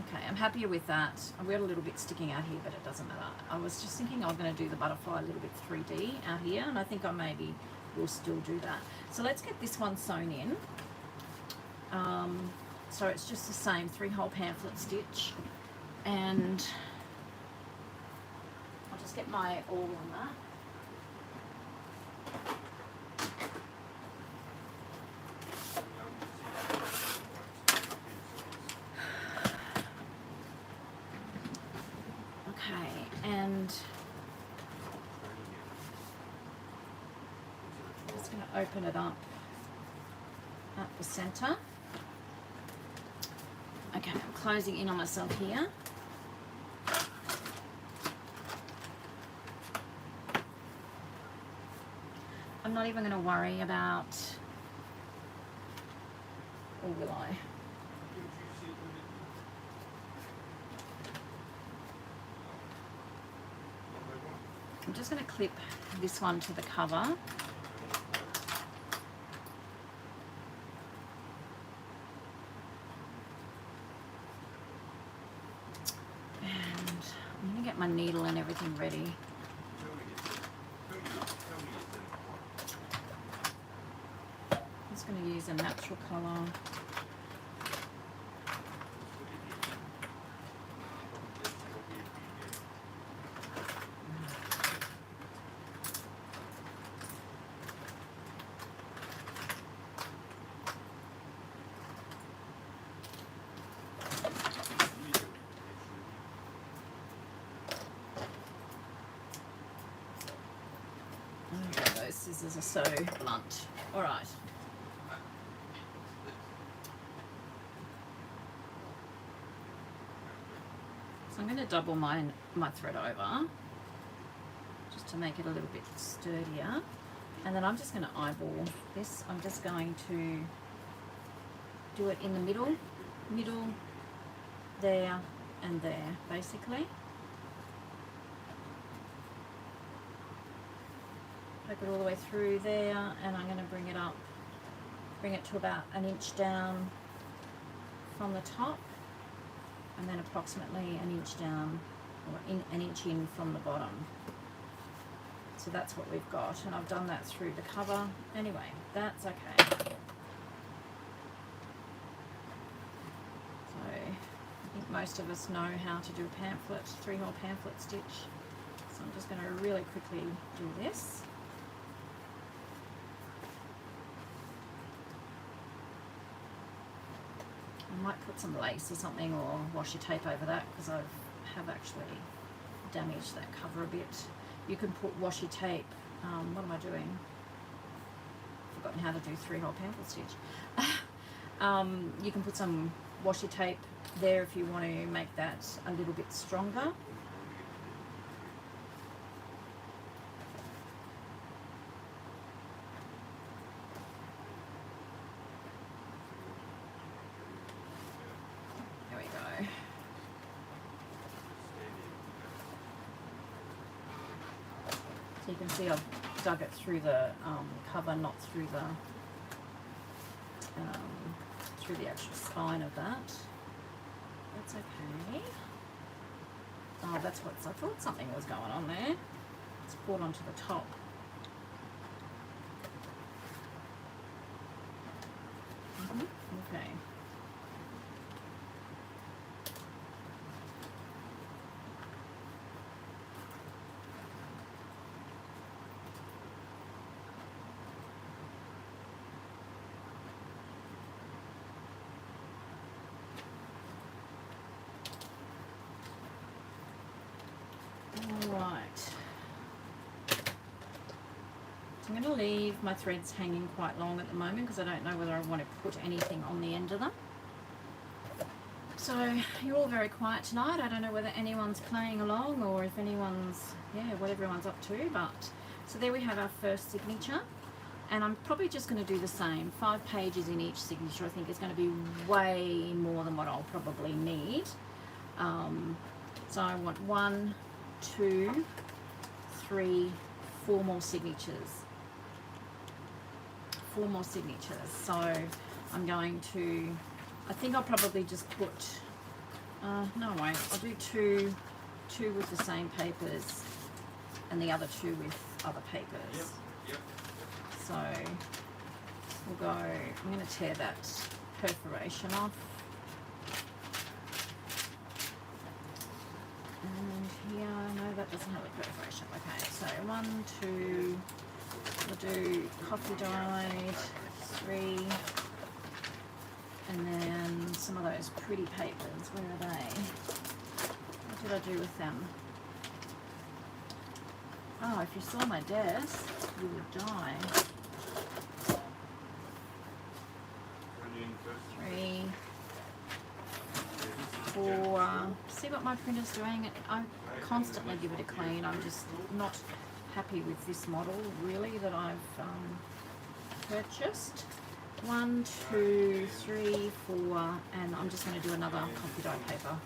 Speaker 1: Okay, I'm happier with that. I've got a little bit sticking out here, but it doesn't matter. I was just thinking I was going to do the butterfly a little bit 3D out here, and I think I maybe will still do that. So let's get this one sewn in. So it's just the same 3-hole pamphlet stitch, and I'll just get my awl on that. And I'm just going to open it up at the center. Okay, I'm closing in on myself here. I'm not even going to worry about, or will I? I'm just going to clip this one to the cover. And I'm going to get my needle and everything ready. I'm just going to use a natural colour. Scissors are so blunt. All right. So I'm going to double my thread over just to make it a little bit sturdier. And then I'm just going to eyeball this. I'm just going to do it in the middle, there and there, basically. Poke it all the way through there, and I'm going to bring it to about 1 inch down from the top, and then approximately 1 inch down, or 1 inch in from the bottom. So that's what we've got, and I've done that through the cover. Anyway, that's okay. So I think most of us know how to do a pamphlet, 3-hole pamphlet stitch. So I'm just going to really quickly do this. I might put some lace or something, or washi tape over that, because I have actually damaged that cover a bit. You can put washi tape. What am I doing? Forgotten how to do 3-hole pamphlet stitch. You can put some washi tape there if you want to make that a little bit stronger. You can see I've dug it through the cover, not through the actual spine of that. That's okay. Oh, that's what I thought something was going on there. It's poured onto the top. Okay. Right. I'm going to leave my threads hanging quite long at the moment because I don't know whether I want to put anything on the end of them. So you're all very quiet tonight. I don't know whether anyone's playing along or if anyone's, what everyone's up to. But so there we have our first signature. And I'm probably just going to do the same. 5 pages in each signature. I think is going to be way more than what I'll probably need. So I want 1, 2, 3, 4 more signatures. 4 more signatures. So I'm going to, I think I'll probably just put, no wait, I'll do two with the same papers and the other 2 with other papers.
Speaker 2: Yep.
Speaker 1: So we'll go, I'm going to tear that perforation off. And here, no, that doesn't have a perforation. Okay, so 1, 2, we'll do coffee dyed, 3, and then some of those pretty papers. Where are they? What did I do with them? Oh, if you saw my desk, you would die. 3, 4. See what my printer's doing? I constantly give it a clean. I'm just not happy with this model, really, that I've purchased. 1, 2, 3, 4, and I'm just going to do another coffee dye paper.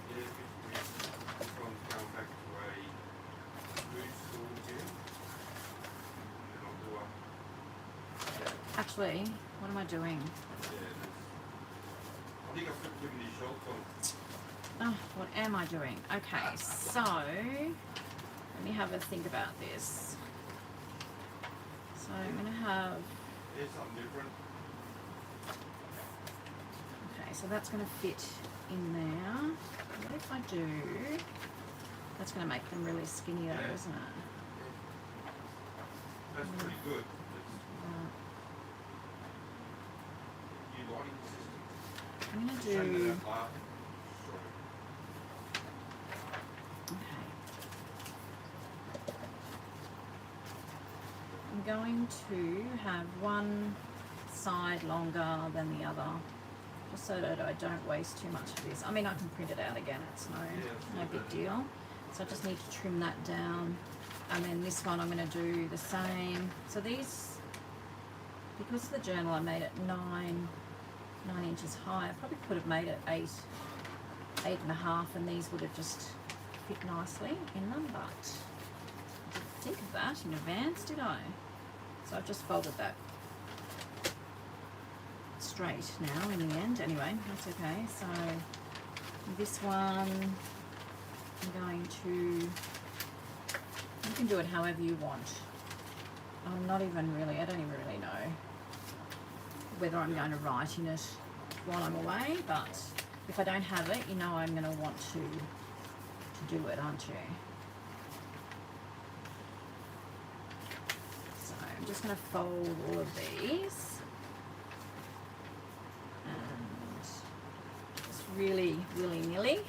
Speaker 1: Actually, what am I doing? Oh, what am I doing? Okay, so let me have a think about this. So I'm going to have... Okay, so that's going to fit in there. What if I do... That's going to make them really skinny though, isn't it?
Speaker 2: That's pretty good.
Speaker 1: I'm going to do... Okay. I'm going to have one side longer than the other, just so that I don't waste too much of this. I mean, I can print it out again, it's no big deal. So I just need to trim that down. And then this one I'm going to do the same. So these, because of the journal I made it 9 inches high, I probably could have made it 8.5, and these would have just fit nicely in them, but I didn't think of that in advance, did I? So I've just folded that straight now in the end. Anyway, that's okay. So this one, I'm going to, you can do it however you want. I'm not even really, I don't even really know whether I'm going to write in it while I'm away, but if I don't have it, you know I'm going to want to do it, aren't you? So I'm just going to fold all of these and just really willy-nilly.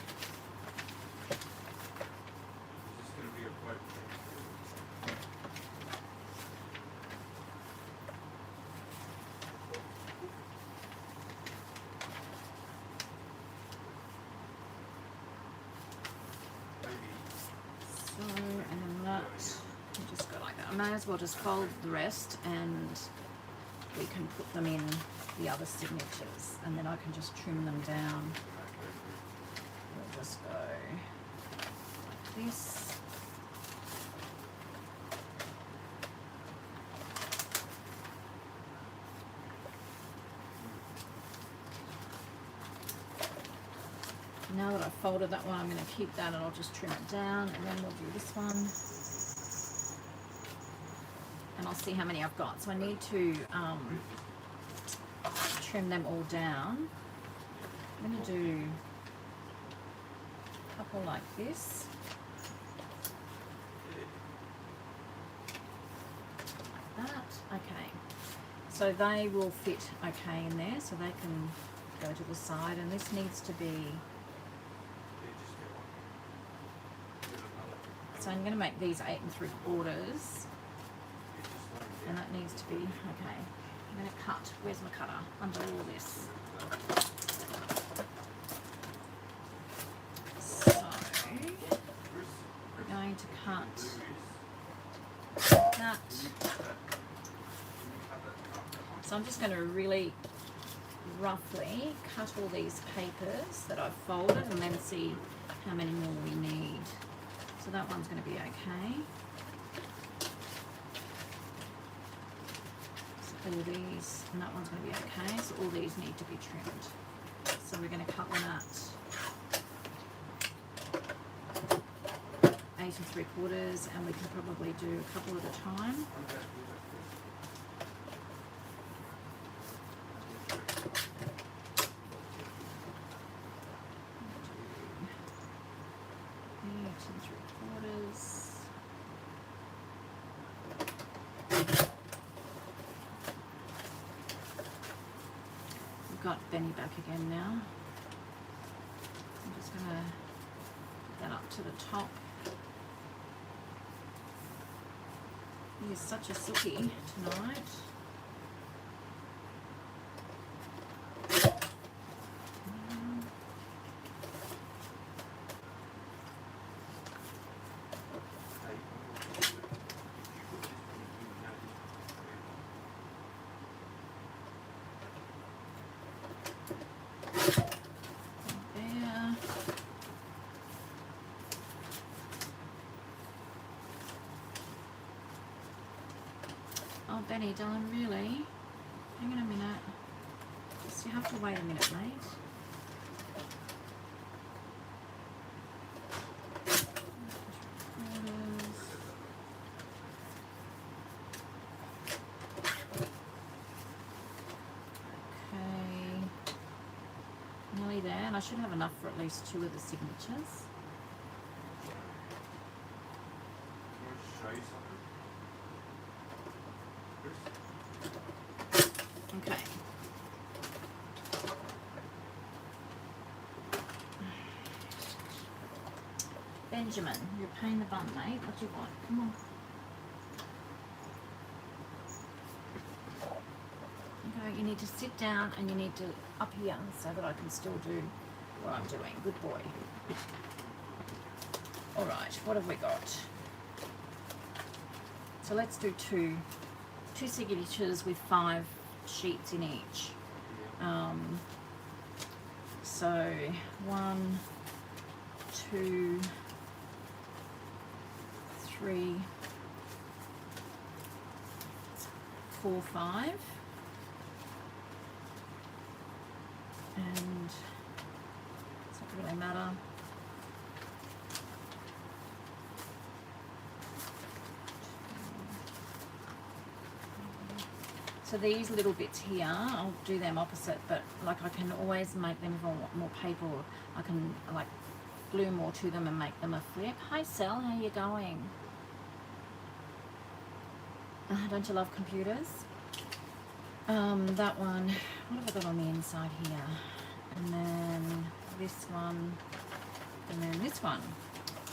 Speaker 1: I may as well just fold the rest and we can put them in the other signatures, and then I can just trim them down. We'll just go like this. now that I've folded that one, I'm going to keep that and I'll just trim it down, and then we'll do this one. And I'll see how many I've got. So I need to trim them all down. I'm going to do a couple like this. Like that. Okay. So they will fit okay in there, so they can go to the side, and this needs to be, so I'm going to make these 8 3/4, and that needs to be, okay, I'm going to cut, where's my cutter, under all this. So, we're going to cut that. So I'm just going to really roughly cut all these papers that I've folded and then see how many more we need. So that one's going to be okay. So all these, and that one's going to be okay. So all these need to be trimmed. So we're going to cut them at 8 3/4, and we can probably do a couple at a time. Got Benny back again now. I'm just going to put that up to the top. He is such a sookie tonight. Oh, Benny, darling, really? Hang on a minute. Just, you have to wait a minute, mate. Okay. Nearly there, and I should have enough for at least 2 of the signatures. Okay. Benjamin, you're a pain in the bum, mate. What do you want? Come on. Okay, you need to sit down and you need to up here so that I can still do what I'm doing. Good boy. All right, what have we got? So let's do two signatures with 5 sheets in each. So 1, 2, 3, 4, 5, and it's not really matter. So these little bits here, I'll do them opposite, but like I can always make them if I want more paper, or I can like glue more to them and make them a flip. Hi Sel, how you going? Don't you love computers? That one, what have I got on the inside here? And then this one, and then this one.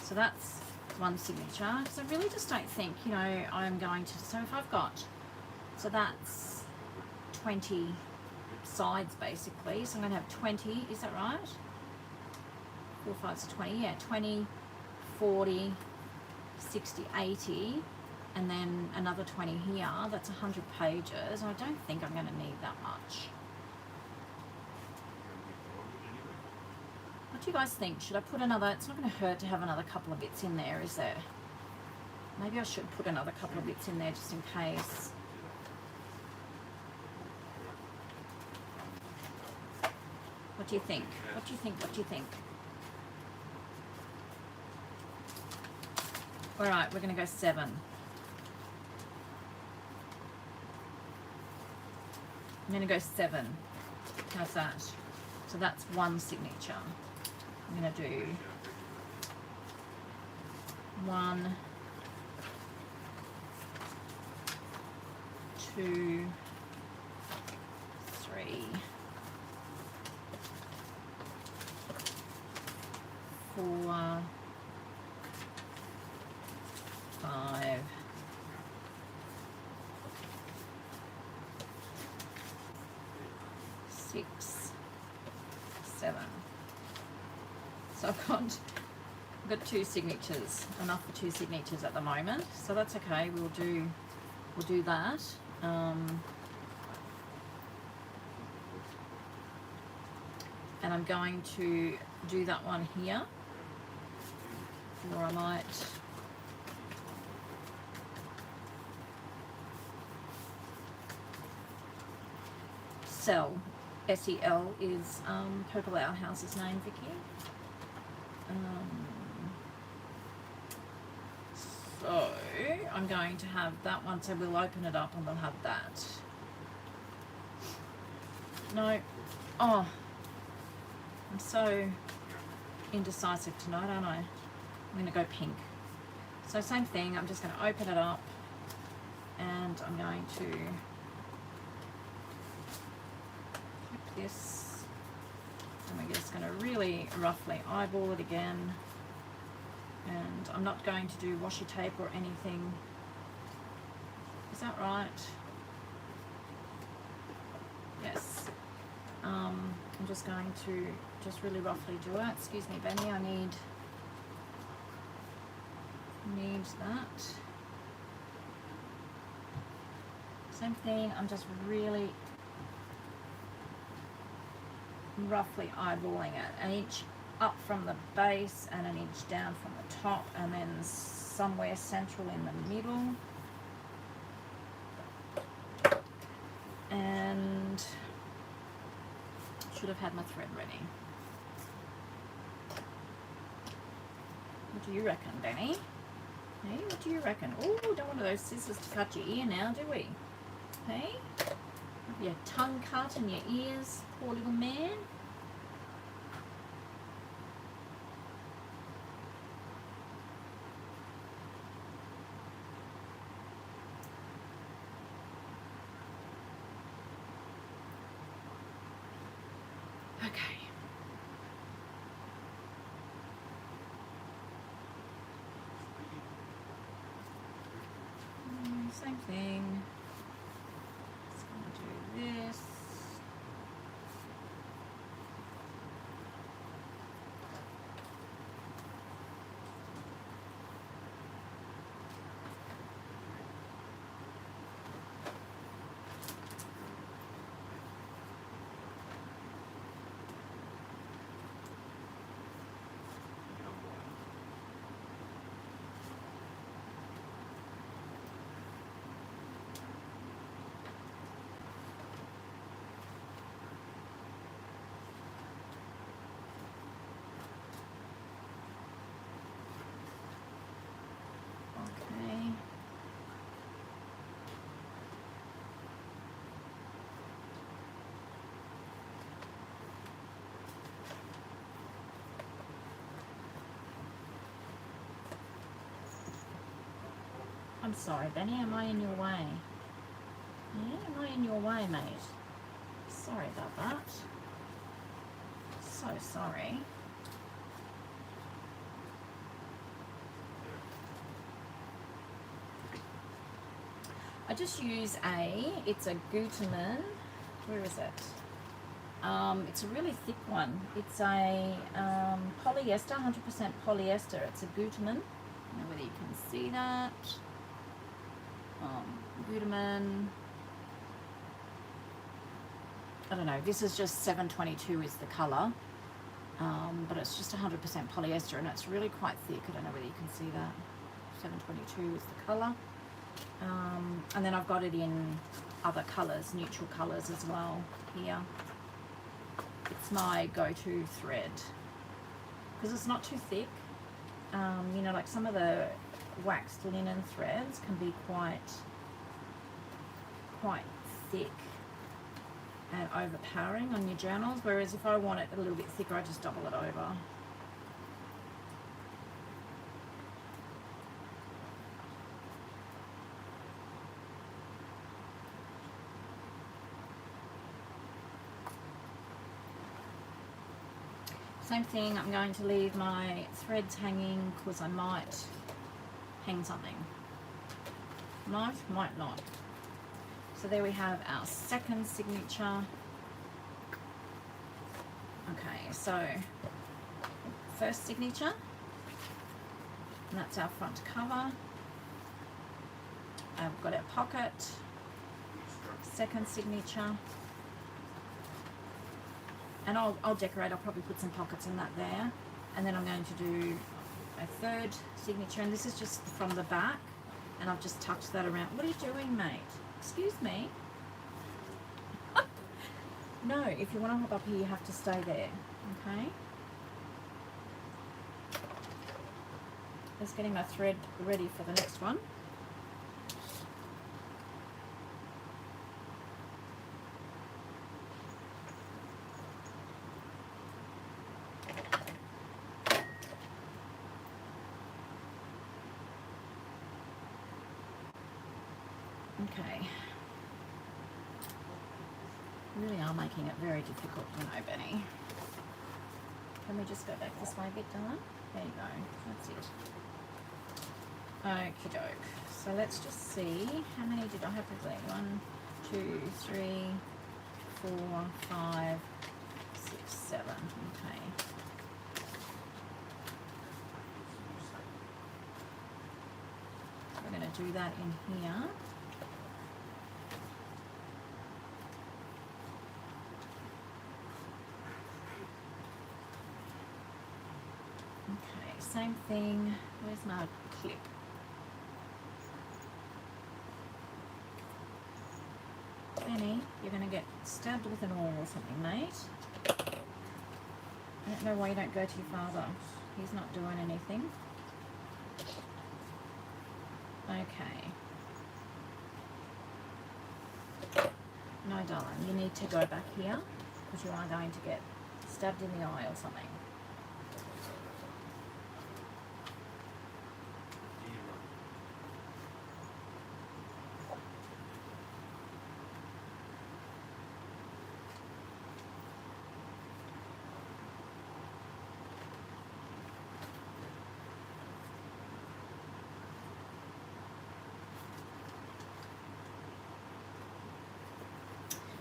Speaker 1: So that's one signature. So I really just don't think, you know, I'm going to, so if I've got, so that's 20 sides basically. So I'm going to have 20, is that right? 4 5s are 20, yeah, 20, 40, 60, 80, and then another 20 here. That's 100 pages. I don't think I'm going to need that much. What do you guys think? Should I put another, it's not going to hurt to have another couple of bits in there, is there? Maybe I should put another couple of bits in there just in case. What do you think? What do you think? What do you think? All right, we're going to go 7. I'm going to go 7. How's that? So that's 1 signature. I'm going to do 1, 2, 3, 4, 5, 6, 7. So I've got 2 signatures, enough for 2 signatures at the moment. So that's okay. We'll do that. And I'm going to do that one here, or I might Sel, S-E-L is Purple Outhouse's name, Vicky. So I'm going to have that one, so we'll open it up and we'll have that. No, oh, I'm so indecisive tonight, aren't I? I'm going to go pink. So same thing, I'm just going to open it up and I'm going to clip this, and we're just going to really roughly eyeball it again. And I'm not going to do washi tape or anything. Is that right? Yes. I'm just going to just really roughly do it. Excuse me, Benny, I need that. Same thing, I'm just really roughly eyeballing it. An inch up from the base and an inch down from the top, and then somewhere central in the middle. And should have had my thread ready. What do you reckon, Benny? Hey, what do you reckon? Oh, don't want those scissors to cut your ear now, do we? Hey? Your tongue cut and your ears, poor little man. Okay. Same thing. Just gonna do this. Okay. I'm sorry, Benny, am I in your way? Yeah, am I in your way, mate? Sorry about that. So sorry. I just use it's a Gutermann, where is it? It's a really thick one. It's a polyester, 100% polyester. It's a Gutermann. I don't know whether you can see that. Gutermann. I don't know. This is just 722 is the colour, but it's just 100% polyester, and it's really quite thick. I don't know whether you can see that. 722 is the colour. And then I've got it in other colours, neutral colours as well here. It's my go-to thread because it's not too thick. You know, like some of the waxed linen threads can be quite thick and overpowering on your journals, whereas if I want it a little bit thicker, I just double it over. Same thing, I'm going to leave my threads hanging because I might hang something. Might not. So there we have our second signature. Okay, so first signature, and that's our front cover. I've got our pocket, second signature, and I'll decorate. I'll probably put some pockets in that there, and then I'm going to do a third signature, and this is just from the back, and I've just tucked that around. What are you doing, mate? Excuse me. No, if you want to hop up here, you have to stay there, okay? Just getting my thread ready for the next one. Okay. Really are making it very difficult, you know, Benny. Can we just go back this way a bit, Dylan? There you go. That's it. Okie doke. So let's just see. How many did I have to glue? 1, 2, 3, 4, 5, 6, 7. Okay. We're going to do that in here. Same thing. Where's my clip? Benny, you're going to get stabbed with an awl or something, mate. I don't know why you don't go to your father. He's not doing anything. Okay. No, darling, you need to go back here because you are going to get stabbed in the eye or something.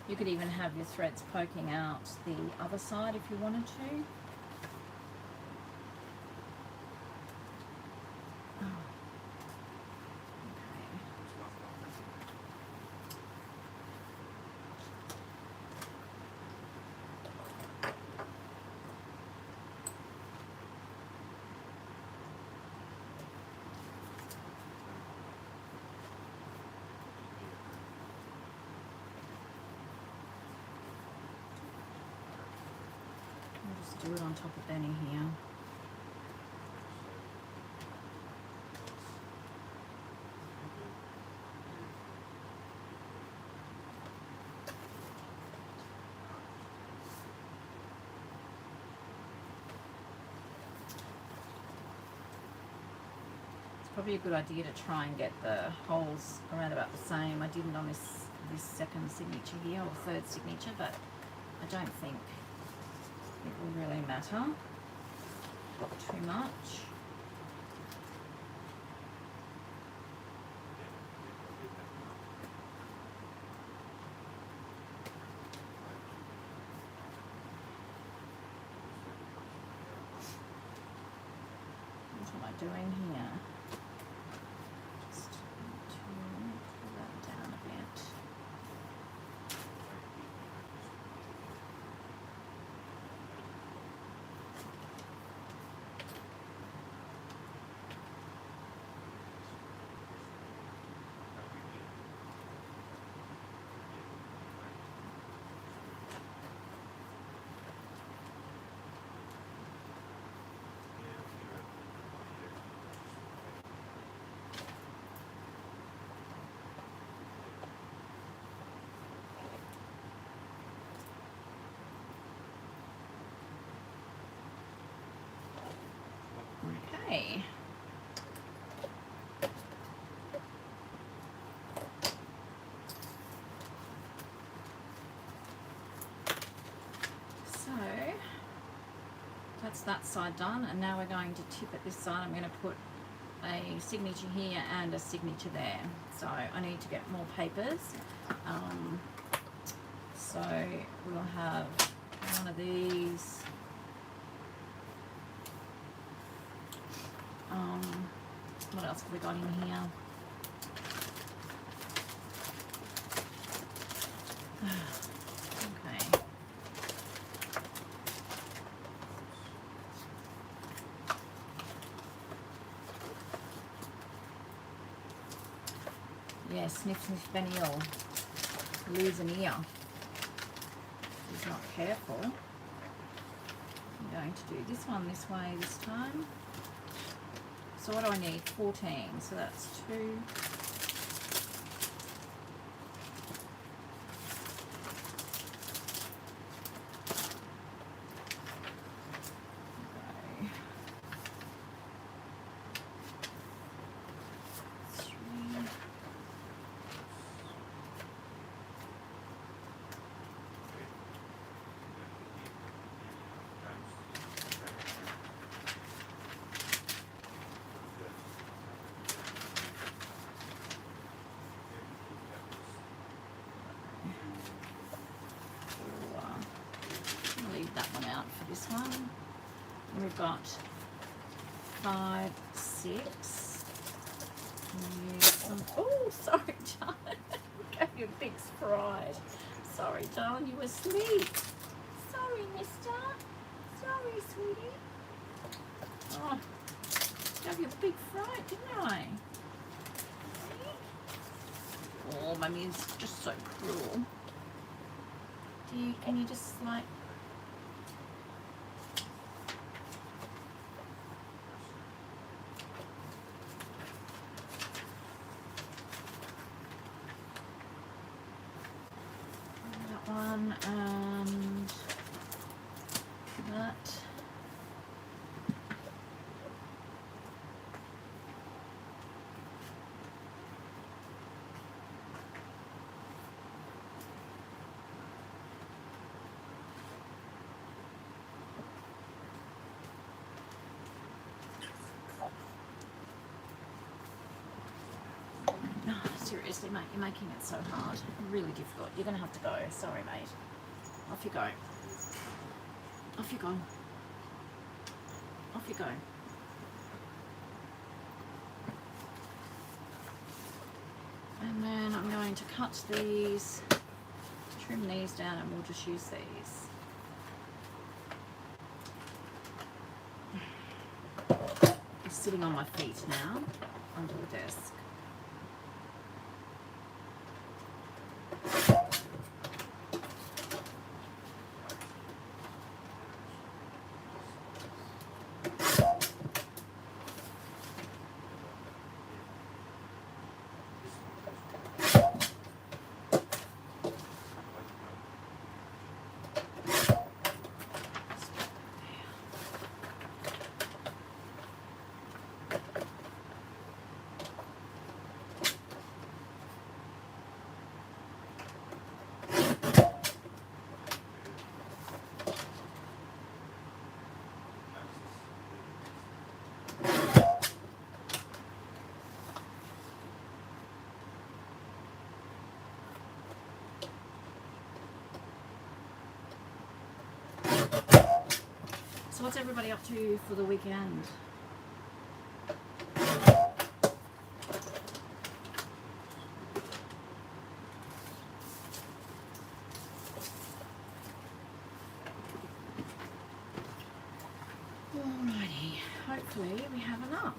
Speaker 1: You could even have your threads poking out the other side if you wanted to. Oh. Do it on top of Benny here. It's probably a good idea to try and get the holes around about the same. I didn't on this second signature here, or third signature, but I don't think it will really matter too much. What am I doing here? Just to pull that down a bit. that's that side done, and now we're going to tip at this side. I'm going to put a signature here and a signature there. So I need to get more papers. So we'll have one of these. What else have we got in here? Okay. Yeah, sniff, sniff, Benny-Hill. Lose an ear. If he's not careful. I'm going to do this one this way this time. So what do I need? 14. So that's 2. Okay. 3. Leave that one out for this one. We've got 5, 6. Oh, sorry, John. Gave you a big fright. Sorry, darling, you were asleep. Sorry, mister. Sorry, sweetie. Oh, gave you a big fright, didn't I? Oh, Mummy is just so cruel. Can you just like... that one and that. Seriously, mate, you're making it so hard. Really difficult. You're going to have to go. Sorry, mate. Off you go. Off you go. Off you go. And then I'm going to cut these, trim these down, and we'll just use these. I'm sitting on my feet now, under the desk. So what's everybody up to for the weekend? Alrighty, hopefully we have enough.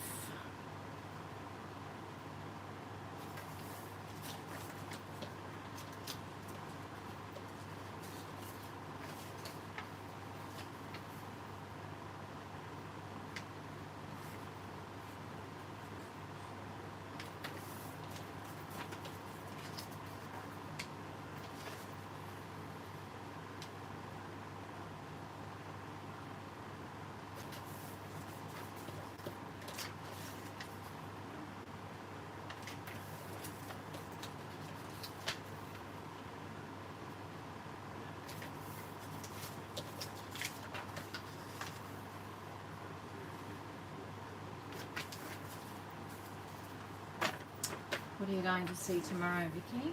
Speaker 1: What are you going to see tomorrow, Vicky?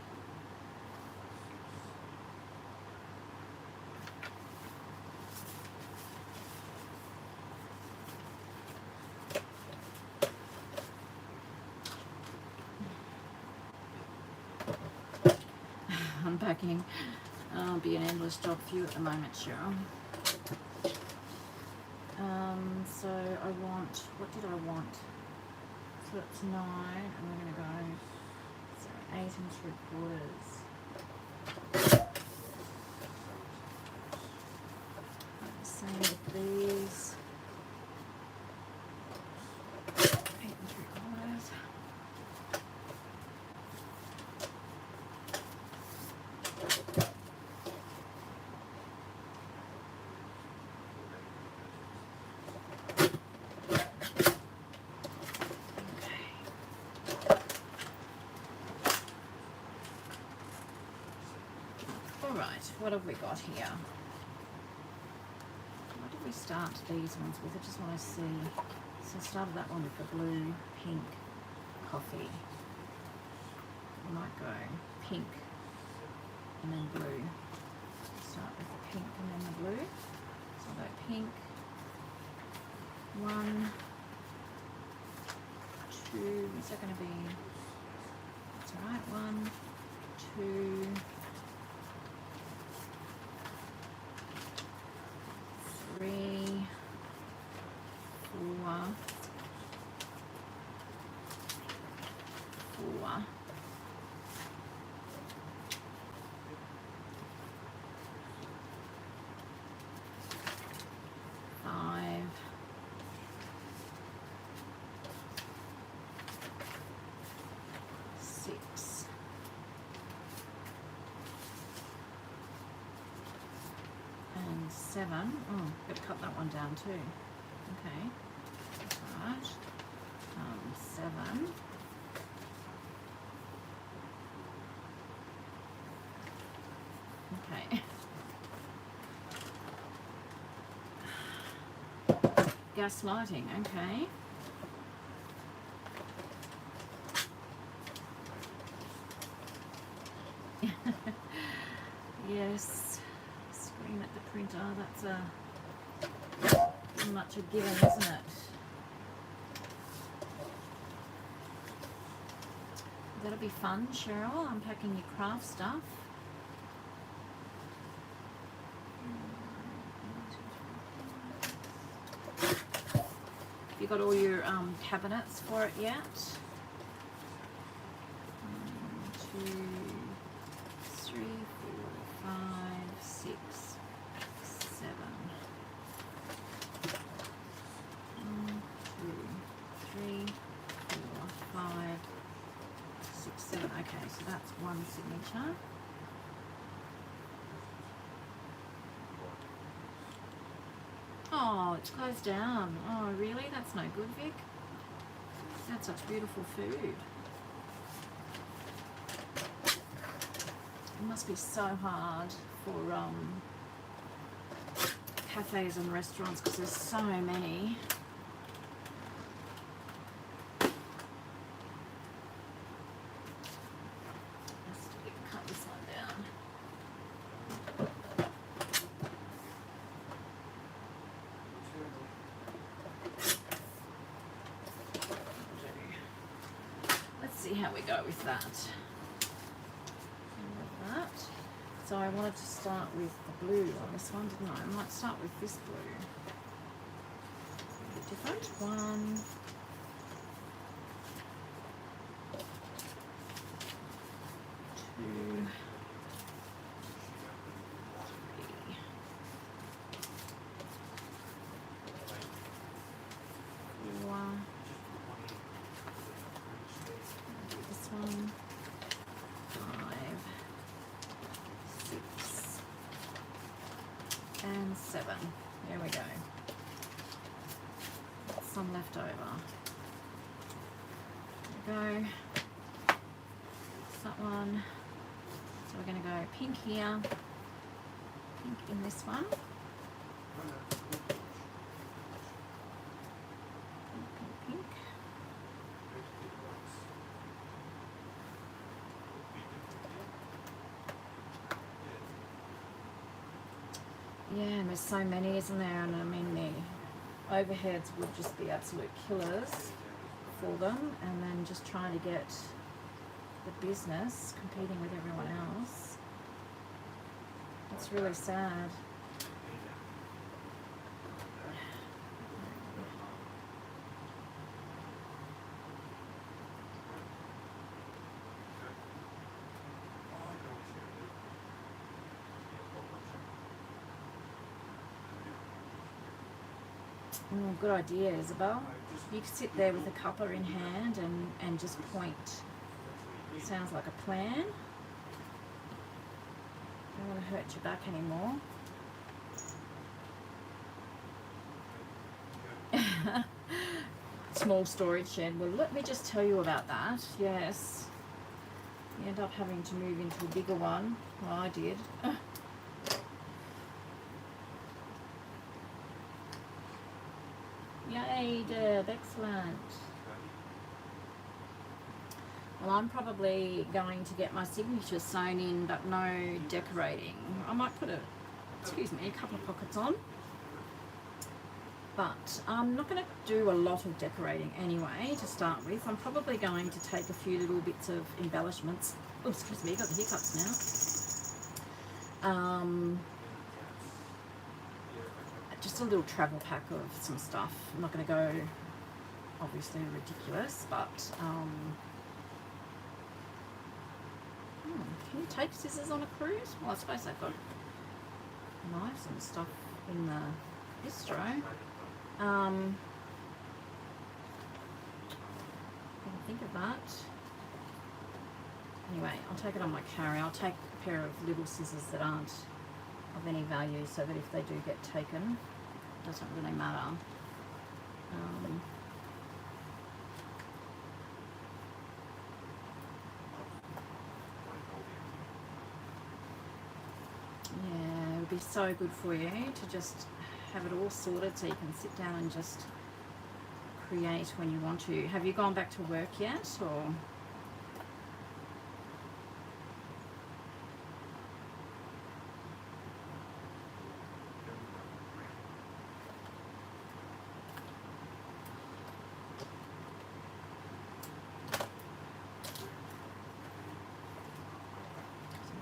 Speaker 1: Unpacking. It'll be an endless job for you at the moment, Cheryl. So I want, what did I want? So it's 9, and we're going to go, so 8 3/4. Same with these. 8 3/4. What have we got here? What did we start these ones with? I just want to see. So I started that one with the blue, pink, coffee. I might go pink and then blue. Start with the pink and then the blue. So I'll go pink. 1, 2. Is that going to be? That's all right. 1, 2. 3, 4, 4. 5, 6, and 7. Oh, got to cut that one down too. Okay, right. 7. Okay. Gas lighting. Okay. Yes. Scream at the printer. That's much a given, isn't it? That'll be fun, Cheryl, unpacking your craft stuff. Have you got all your cabinets for it yet? 1, 2, 3, 4, 5, 6, 7. 1, 2, 3, 4, 5, 6, 7. Okay, so that's one signature. Oh, it's closed down. Oh, really? That's no good, Vic. That's such beautiful food. It must be so hard for cafes and restaurants because there's so many. Let's cut this one down. Let's see how we go with that. So I wanted to start with the blue on this one, didn't I? I might start with this blue. A bit different. 1, 2, 3, 4. Do this one. 5, 6, and 7. There we go. Some left over. There we go. That's that one. So we're going to go pink here, pink in this one. Pink, pink, pink. Yeah, and there's so many, isn't there? And I mean, the overheads would just be absolute killers for them, and then just trying to get the business competing with everyone else. It's really sad. Oh, good idea, Isabel. You could sit there with a cuppa in hand and just point. Sounds like a plan. Don't want to hurt your back anymore. Small storage shed. Well, let me just tell you about that. Yes. You end up having to move into a bigger one. Well, I did. Yay, Deb. Excellent. Well, I'm probably going to get my signature sewn in, but no decorating. I might put a couple of pockets on. But I'm not going to do a lot of decorating anyway to start with. I'm probably going to take a few little bits of embellishments. Oh, excuse me, I've got the hiccups now. Just a little travel pack of some stuff. I'm not going to go, obviously, ridiculous, but can you take scissors on a cruise? Well, I suppose they've got knives and stuff in the bistro. Didn't think of that. Anyway, I'll take it on my carry. I'll take a pair of little scissors that aren't of any value, so that if they do get taken, it doesn't really matter. Yeah, it would be so good for you to just have it all sorted so you can sit down and just create when you want to. Have you gone back to work yet, or?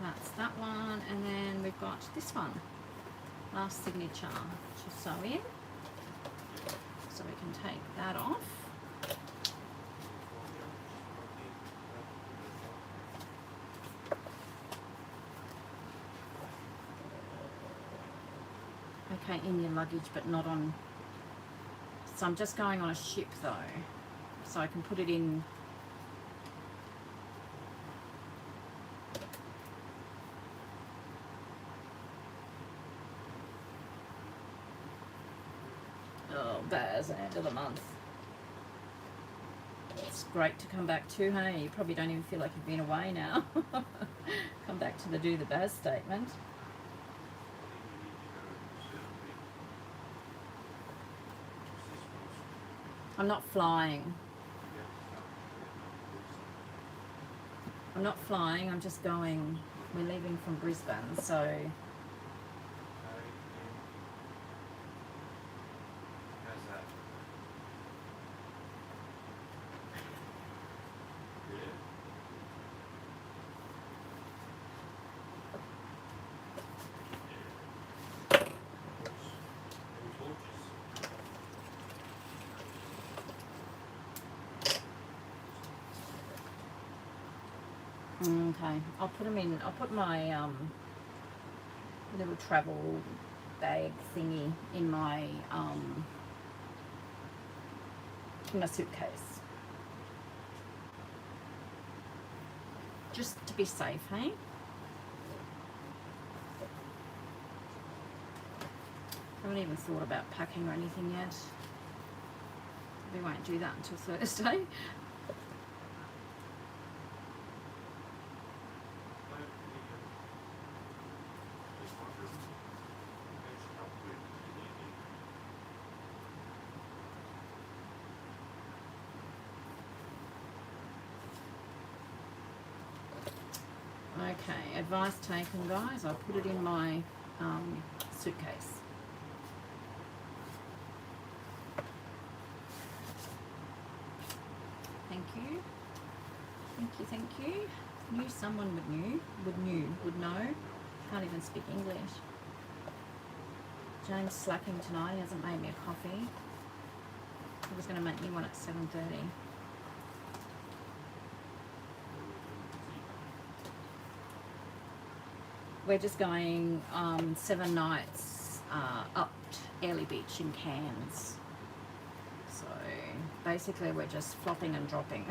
Speaker 1: That's that one, and then we've got this one, last signature to sew in, so we can take that off. Okay, in your luggage, but not on, so I'm just going on a ship though, so I can put it in. Bears end of the month. It's great to come back to, hey? You probably don't even feel like you've been away now. Come back to the do the Baz statement. I'm not flying. I'm not flying, I'm just going. We're leaving from Brisbane, so okay, I'll put them in. I'll put my little travel bag thingy in my suitcase, just to be safe, hey? I haven't even thought about packing or anything yet. We won't do that until Thursday. Okay, advice taken, guys. I'll put it in my suitcase. thank you. Knew someone would know. Can't even speak English. James slacking tonight. He hasn't made me a coffee. He was going to make me one at 7:30. We're just going 7 nights up to Airlie Beach in Cairns. So basically we're just flopping and dropping.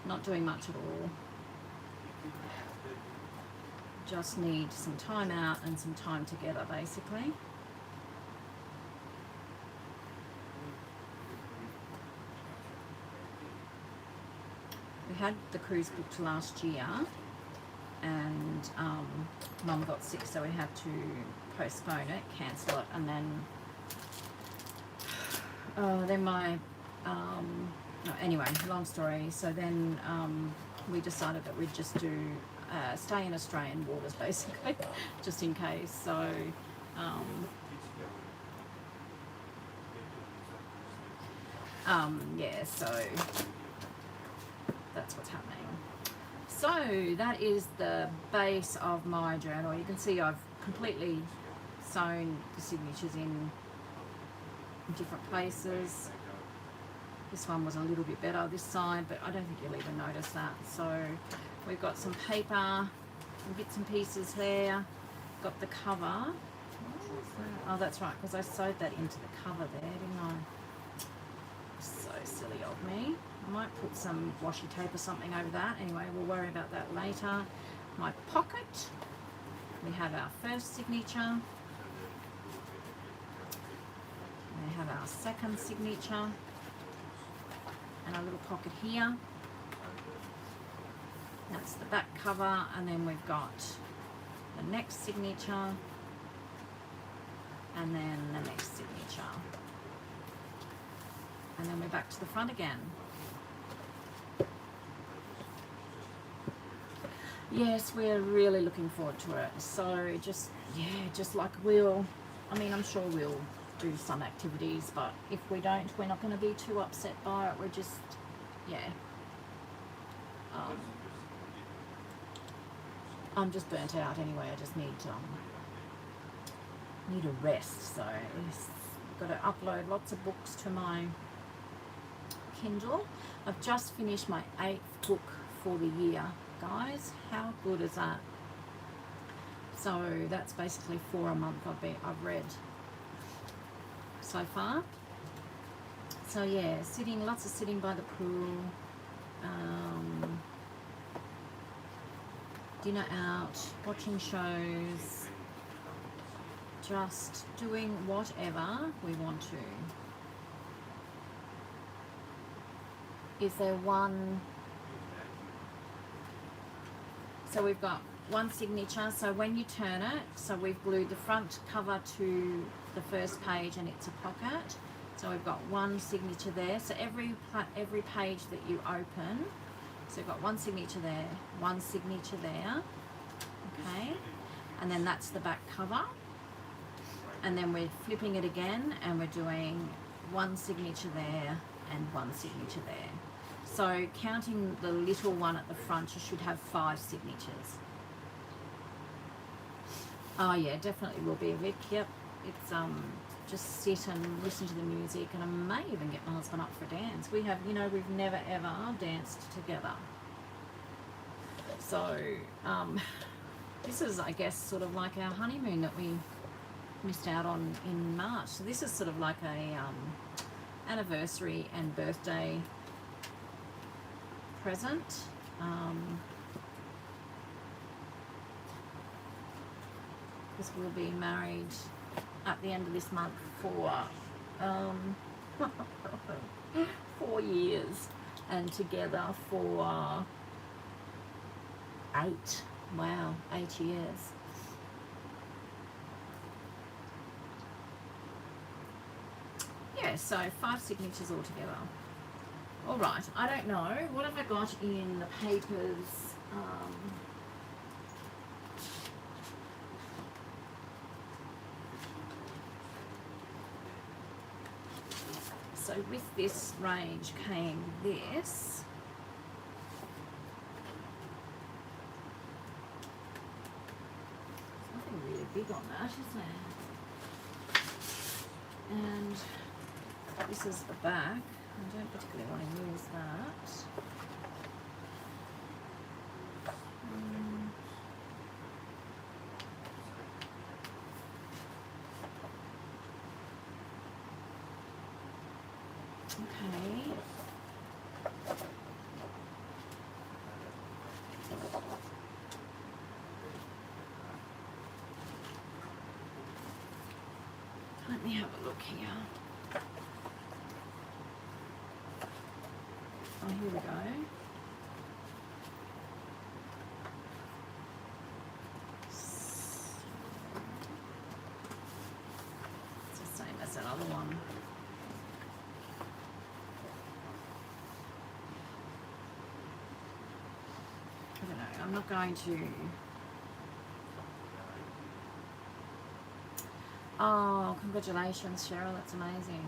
Speaker 1: Not doing much at all. Just need some time out and some time together basically. We had the cruise booked last year and Mum got sick, so we had to postpone it, cancel it, and then my no, anyway, long story. So then we decided that we'd just do stay in Australian waters basically, just in case. So yeah, so that's what's happening. So that is the base of my journal. You can see I've completely sewn the signatures in different places. This one was a little bit better this side, but I don't think you'll even notice that. So we've got some paper and bits and pieces there. Got the cover. Oh, that's right, because I sewed that into the cover there, didn't I? So silly of me. I might put some washi tape or something over that. Anyway, we'll worry about that later. My pocket. We have our first signature. We have our second signature. And a little pocket here. That's the back cover. And then we've got the next signature. And then the next signature. And then we're back to the front again. Yes, we're really looking forward to it. So just, yeah, just like I'm sure we'll do some activities, but if we don't, we're not going to be too upset by it. We're just, yeah. I'm just burnt out anyway. I just need a rest. So I've got to upload lots of books to my Kindle. I've just finished my 8th book for the year, guys. How good is that? So that's basically 4 a month I've read so far. So yeah, lots of sitting by the pool, dinner out, watching shows, just doing whatever we want to. Is there one? So we've got one signature. So when you turn it, so we've glued the front cover to the first page and it's a pocket. So we've got one signature there. So every page that you open, so we've got one signature there, one signature there, okay? And then that's the back cover. And then we're flipping it again and we're doing one signature there and one signature there. So counting the little one at the front, you should have 5 signatures. Oh yeah, definitely will be a Vic. Yep, it's just sit and listen to the music, and I may even get my husband up for a dance. We've never ever danced together. So this is, I guess, sort of like our honeymoon that we missed out on in March. So this is sort of like a anniversary and birthday present. Because we'll be married at the end of this month for 4 years, and together for 8. Wow, 8 years. Yeah, so 5 signatures altogether. All right, I don't know. What have I got in the papers? So with this range came this. big on that, isn't it? And this is the back. I don't particularly want to use that. Okay. Let me have a look here. Oh, here we go. It's the same as that other one. I don't know, I'm not going to... Oh, congratulations, Cheryl, that's amazing.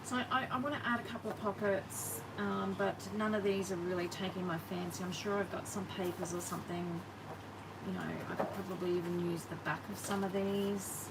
Speaker 1: So I want to add a couple of pockets, but none of these are really taking my fancy. I'm sure I've got some papers or something. You know, I could probably even use the back of some of these.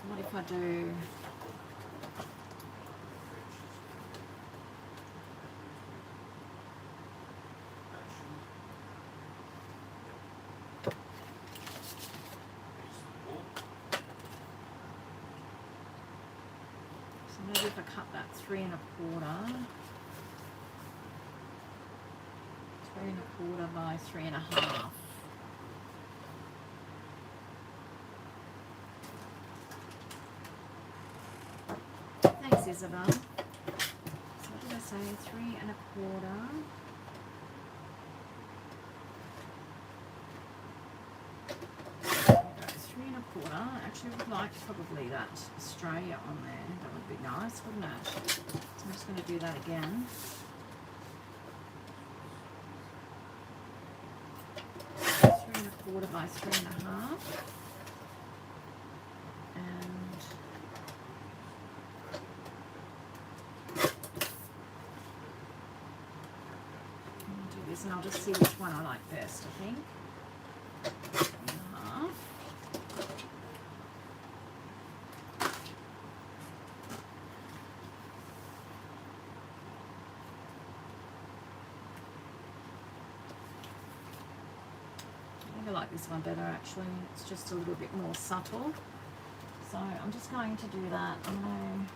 Speaker 1: What if I do... Maybe if I cut that 3 1/4, 3 1/4 by 3 1/2. Thanks, Isabel. So what did I say? 3 1/4. 3 1/4. Actually, I would like probably that Australia on there. That would be nice, wouldn't it? So I'm just going to do that again. 3 1/4 by 3 1/2. And I'll do this, and I'll just see which one I like best, I think. 3 1/2. I like this one better actually. It's just a little bit more subtle. So I'm just going to do that. I'm going to...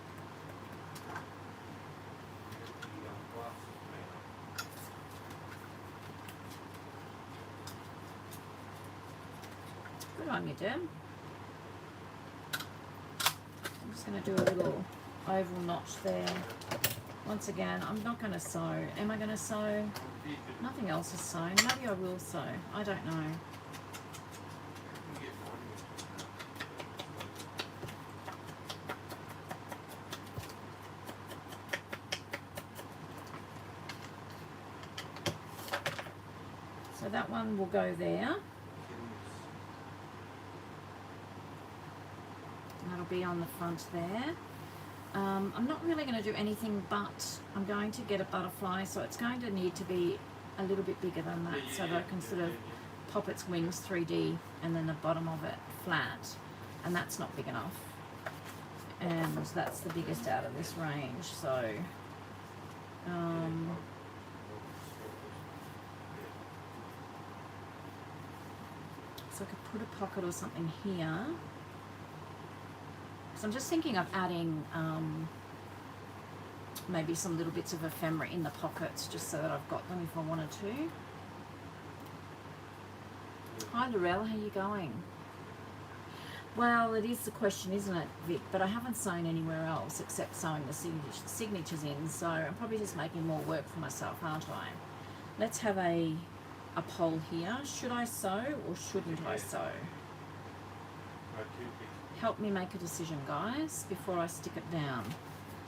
Speaker 1: Good on you, Deb. I'm just going to do a little oval notch there. Once again, I'm not going to sew. Am I going to sew? Nothing else is sewn. Maybe I will sew. I don't know. So that one will go there. That'll be on the front there. I'm not really going to do anything, but I'm going to get a butterfly, so it's going to need to be a little bit bigger than that, so that I can sort of pop its wings 3D and then the bottom of it flat, and that's not big enough, and that's the biggest out of this range. So so I could put a pocket or something here. So I'm just thinking of adding maybe some little bits of ephemera in the pockets, just so that I've got them if I wanted to. Hi Lorelle, how are you going? Well, it is the question, isn't it, Vic? But I haven't sewn anywhere else except sewing the signatures in, so I'm probably just making more work for myself, aren't I? Let's have a poll here. Should I sew or shouldn't I sew? help me make a decision, guys, before I stick it down.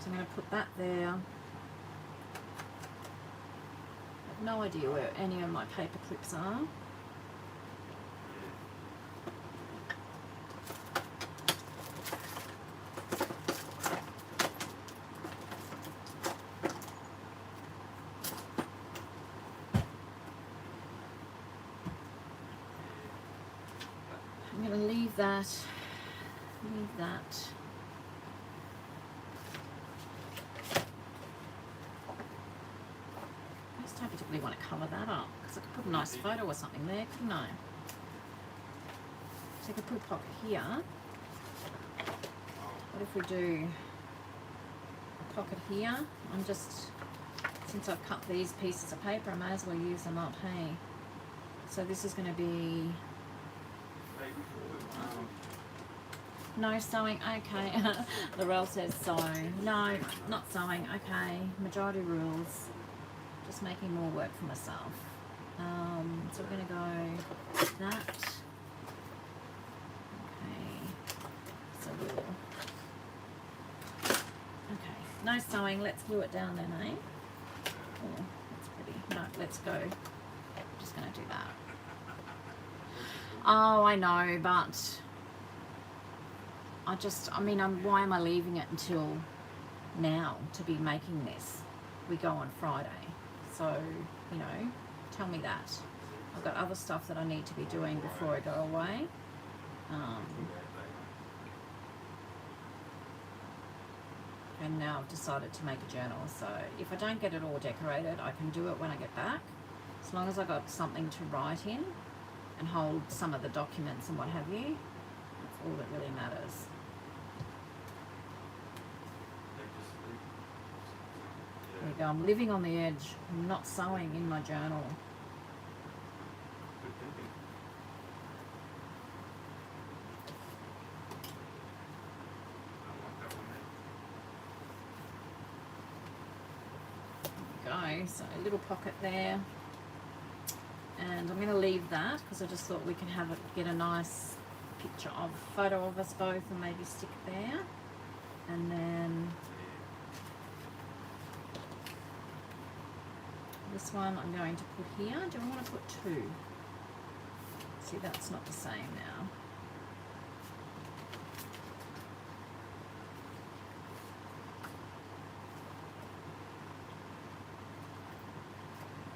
Speaker 1: So I'm going to put that there. I have no idea where any of my paper clips are. I'm going to leave that. I just don't particularly want to colour that up because I could put a nice photo or something there, couldn't I? So I could put a pocket here. What if we do a pocket here? Since I've cut these pieces of paper, I may as well use them up, hey? So this is going to be... No sewing, okay. Laurel says sew. No, not sewing, okay. Majority rules. Just making more work for myself. So we're going to go that. Okay. So we'll... Okay, no sewing. Let's glue it down then, eh? Oh, that's pretty. No, let's go. I'm just going to do that. Oh, I know, but... why am I leaving it until now to be making this? We go on Friday. So, you know, tell me that. I've got other stuff that I need to be doing before I go away. And now I've decided to make a journal. So if I don't get it all decorated, I can do it when I get back. As long as I got something to write in and hold some of the documents and what have you, that's all that really matters. There you go, I'm living on the edge. I'm not sewing in my journal. There we go, so a little pocket there. And I'm going to leave that because I just thought we can get a nice picture of photo of us both and maybe stick it there. And then this one I'm going to put here. Do I want to put two? See, that's not the same now.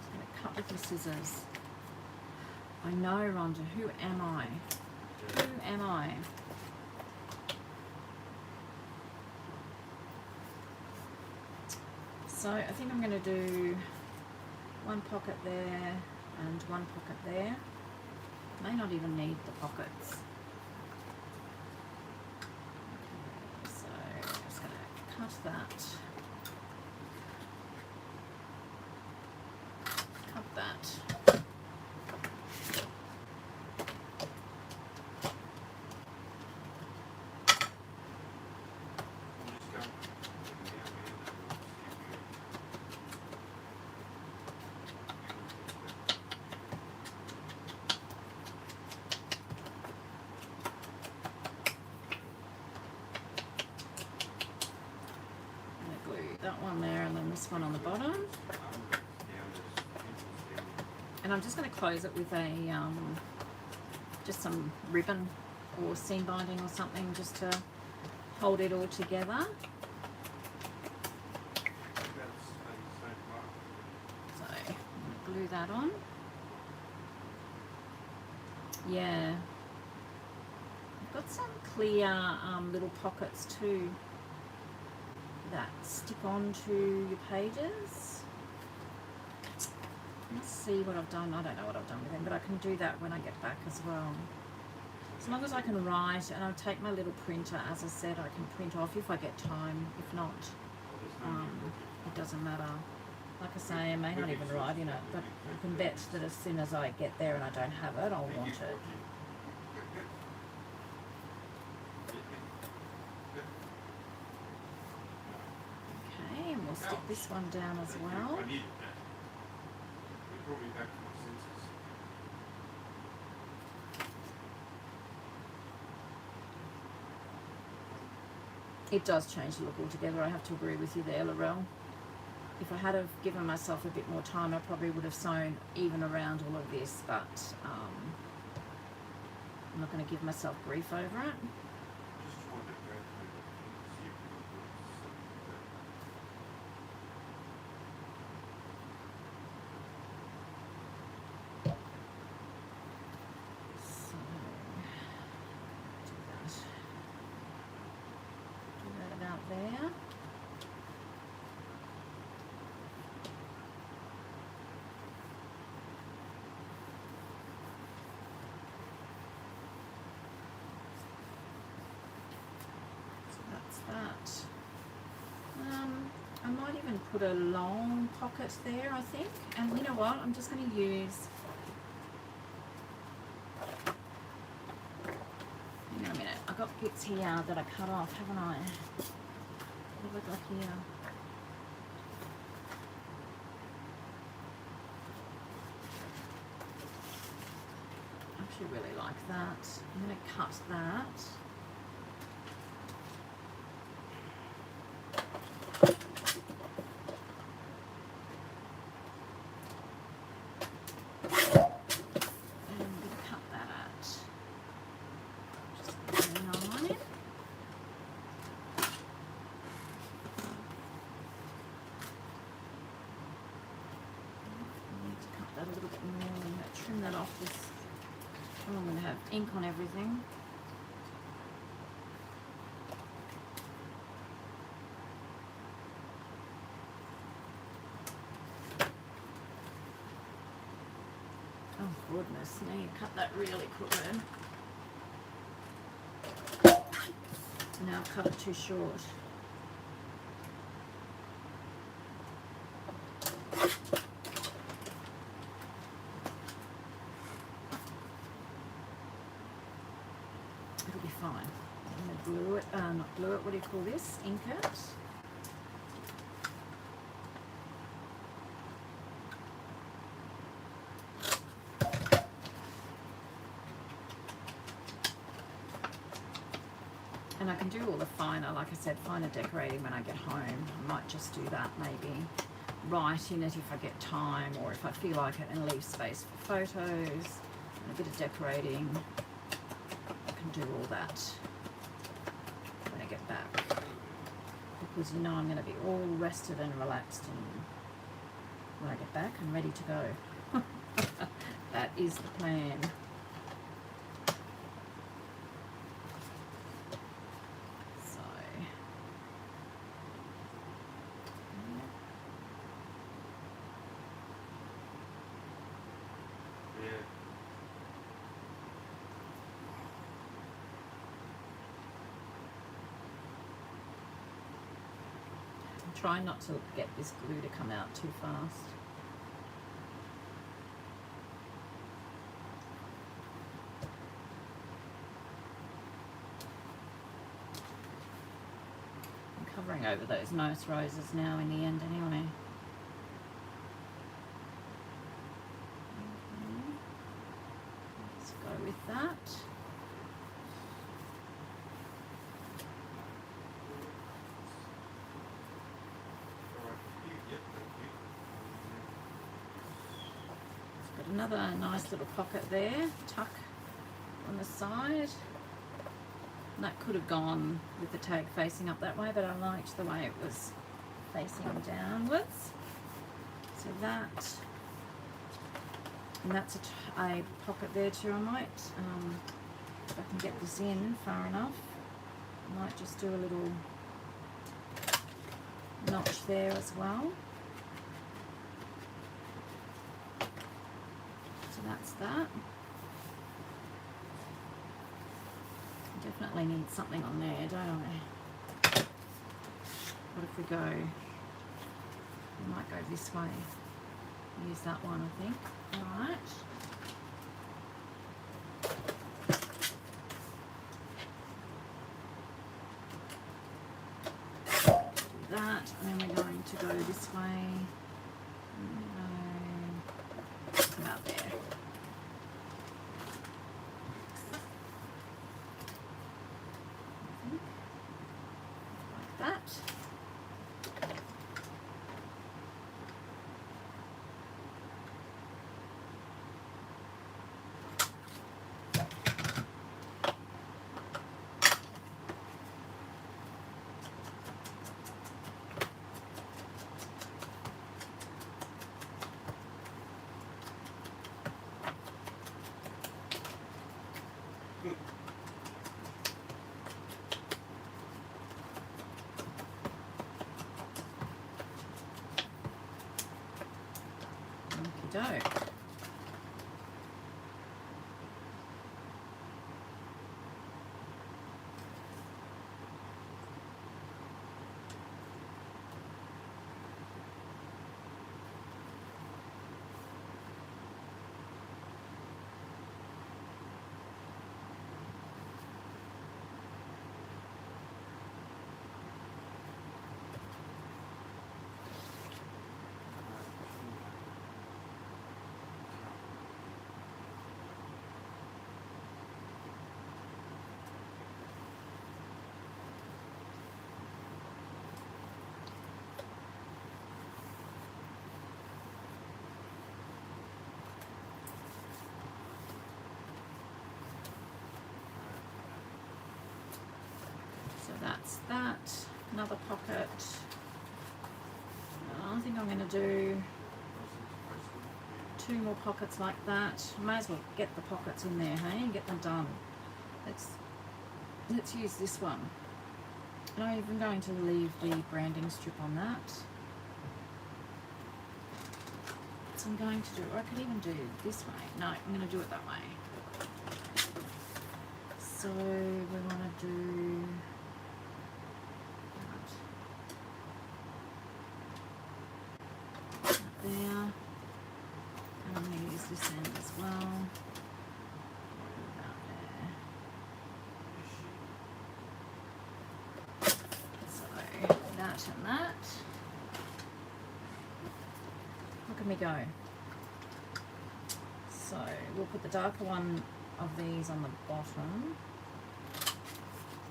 Speaker 1: Just going to cut with the scissors. I know, Rhonda. Who am I? Who am I? So I think I'm going to do one pocket there and one pocket there. May not even need the pockets. Okay, so I'm just going to cut that. Cut that. That one there and then this one on the bottom, and I'm just going to close it with a just some ribbon or seam binding or something just to hold it all together. So I'm going to glue that on. Yeah, I've got some clear little pockets too that stick onto your pages. Let's see what I've done. I don't know what I've done with them, but I can do that when I get back as well. As long as I can write, and I'll take my little printer, as I said, I can print off if I get time. If not, it doesn't matter. Like I say, I may not even write in it, but you can bet that as soon as I get there and I don't have it, I'll want it. We'll stick this one down as well. It does change the look altogether. I have to agree with you there, Laurel. If I had have given myself a bit more time, I probably would have sewn even around all of this, but I'm not going to give myself grief over it. I might even put a long pocket there, I think. And you know what? I'm just going to use... Hang on a minute. I've got bits here that I cut off, haven't I? What have I got here? I actually really like that. I'm going to cut that. Ink on everything. Oh goodness, now you cut that really crooked. Now I've cut it too short. Glue it, what do you call this? Ink it. And I can do all the finer, like I said, finer decorating when I get home. I might just do that maybe. Write in it if I get time or if I feel like it, and leave space for photos and a bit of decorating. I can do all that when I get back, because you know I'm going to be all rested and relaxed, and when I get back I'm ready to go. That is the plan. So try not to get this glue to come out too fast. I'm covering over those most roses now in the end anyway. Let's go with that. Another nice little pocket there, tuck on the side. And that could have gone with the tag facing up that way, but I liked the way it was facing downwards. So that, and that's a pocket there too. I might, if I can get this in far enough, I might just do a little notch there as well. That's that. Definitely need something on there, don't I? What if we go, we might go this way. Use that one, I think. Alright. Do that, and then we're going to go this way. About there. go. So that's that. Another pocket. I think I'm going to do 2 more pockets like that. Might as well get the pockets in there, hey, and get them done. Let's use this one. And I'm even going to leave the branding strip on that. So I'm going to do, or I could even do this way. No, I'm going to do it that way. So we want to do that there. And I'm going to use this end as well. About there. So that and that. Look at me go. So we'll put the darker one of these on the bottom.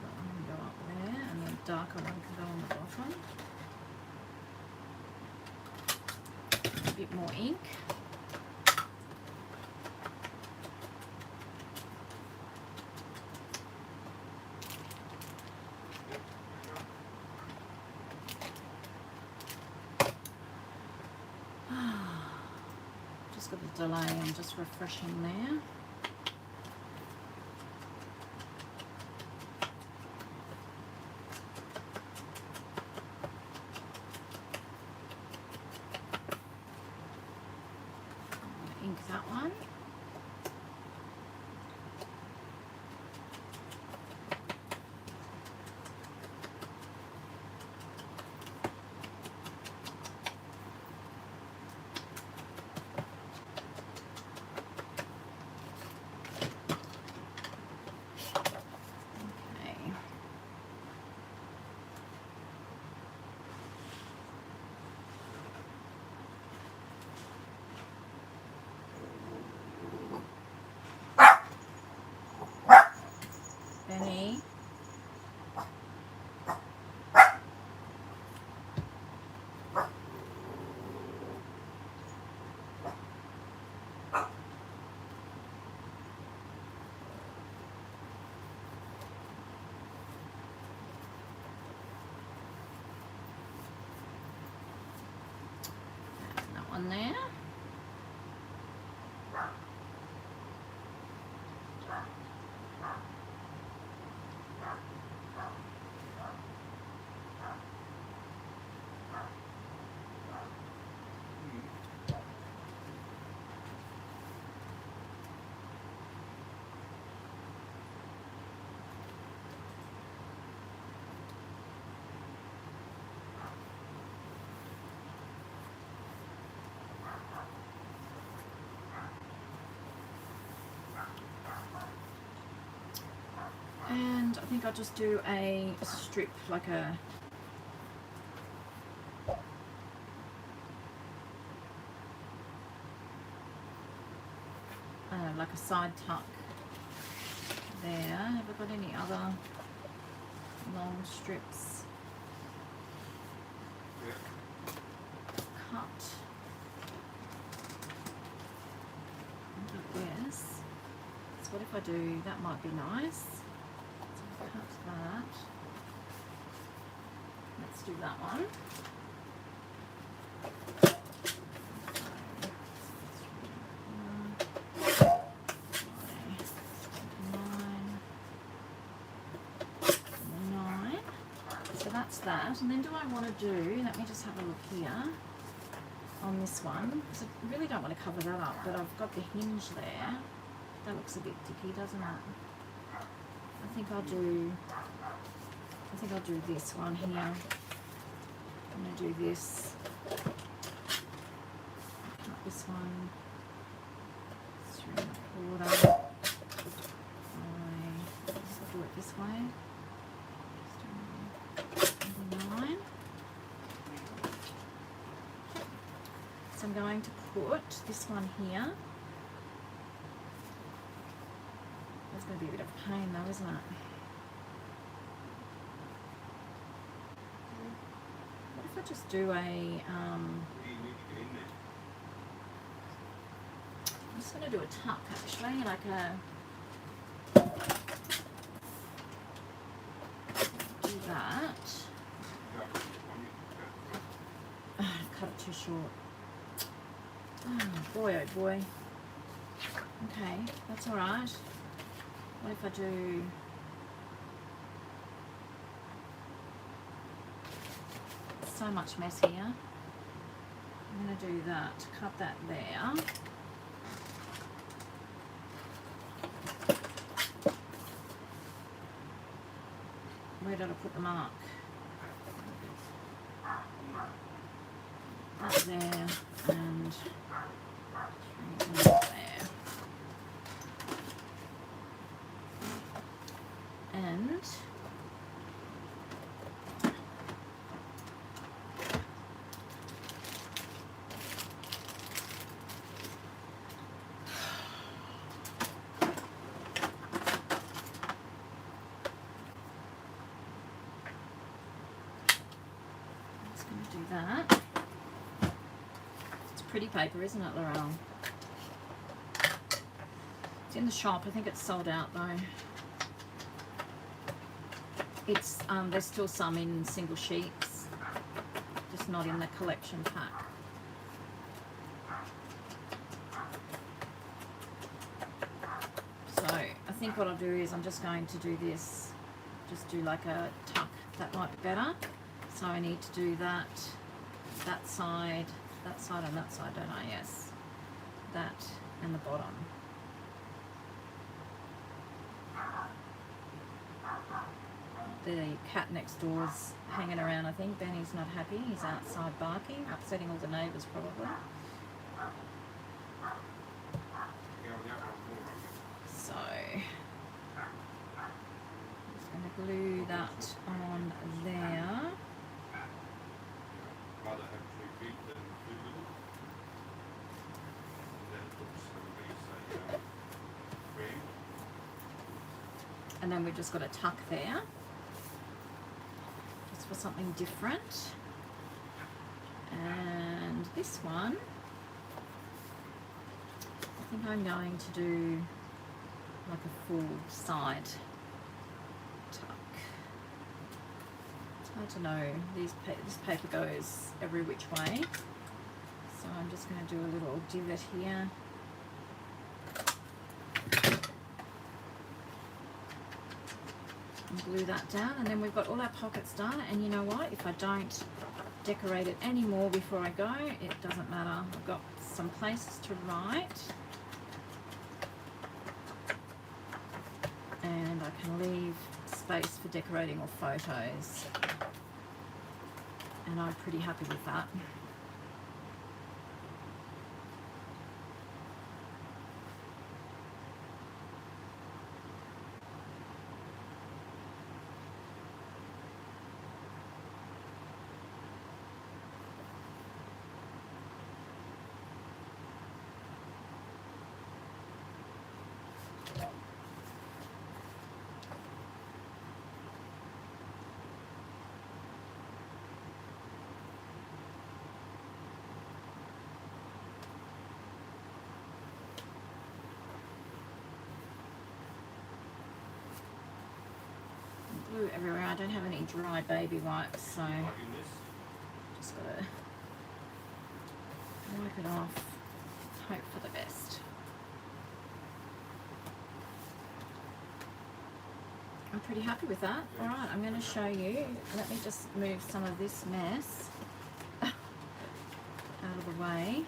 Speaker 1: That one can go up there, and the darker one can go on the bottom. A bit more ink. Just got a delay, I'm just refreshing there. Ink that one. Benny. And that one there. And I think I'll just do a strip, like a side tuck there. Have I got any other long strips? Cut. Like this. So what if I do, that might be nice. So cut that. Let's do that one. That, and then do I want to do, let me just have a look here. I on this one, because I really don't want to cover that up, but I've got the hinge there. That looks a bit dicky, doesn't it? I think I'll do this one here. I'm going to do this. Cut this one 3¼ I'll do it this way. 9. So I'm going to put this one here. That's going to be a bit of a pain though, isn't it? What if I just do a, I'm just going to do a tuck actually, like a, do that. Oh, cut it too short. Oh boy, oh boy. Okay, that's alright. What if I do... So much mess here. I'm going to do that, cut that there. Where did I put the mark? That there and there. And do that. It's pretty paper, isn't it, Laurel? It's in the shop. I think it's sold out though. It's there's still some in single sheets, just not in the collection pack. So I think what I'll do is I'm just going to do this, just do like a tuck. That might be better. So I need to do that side, and that side, don't I? Yes. That and the bottom. The cat next door's hanging around, I think. Benny's not happy. He's outside barking, upsetting all the neighbours probably. So, I'm just going to glue that on there. And then we've just got a tuck there, just for something different. And this one, I think I'm going to do like a full side tuck. It's hard to know, this paper goes every which way. So I'm just going to do a little divot here. And glue that down, and then we've got all our pockets done. And you know what, if I don't decorate it anymore before I go, it doesn't matter. I've got some places to write, and I can leave space for decorating or photos, and I'm pretty happy with that. Glue everywhere. I don't have any dry baby wipes, so just gotta wipe it off, hope for the best. I'm pretty happy with that. Alright, I'm going to show you. Let me just move some of this mess out of the way.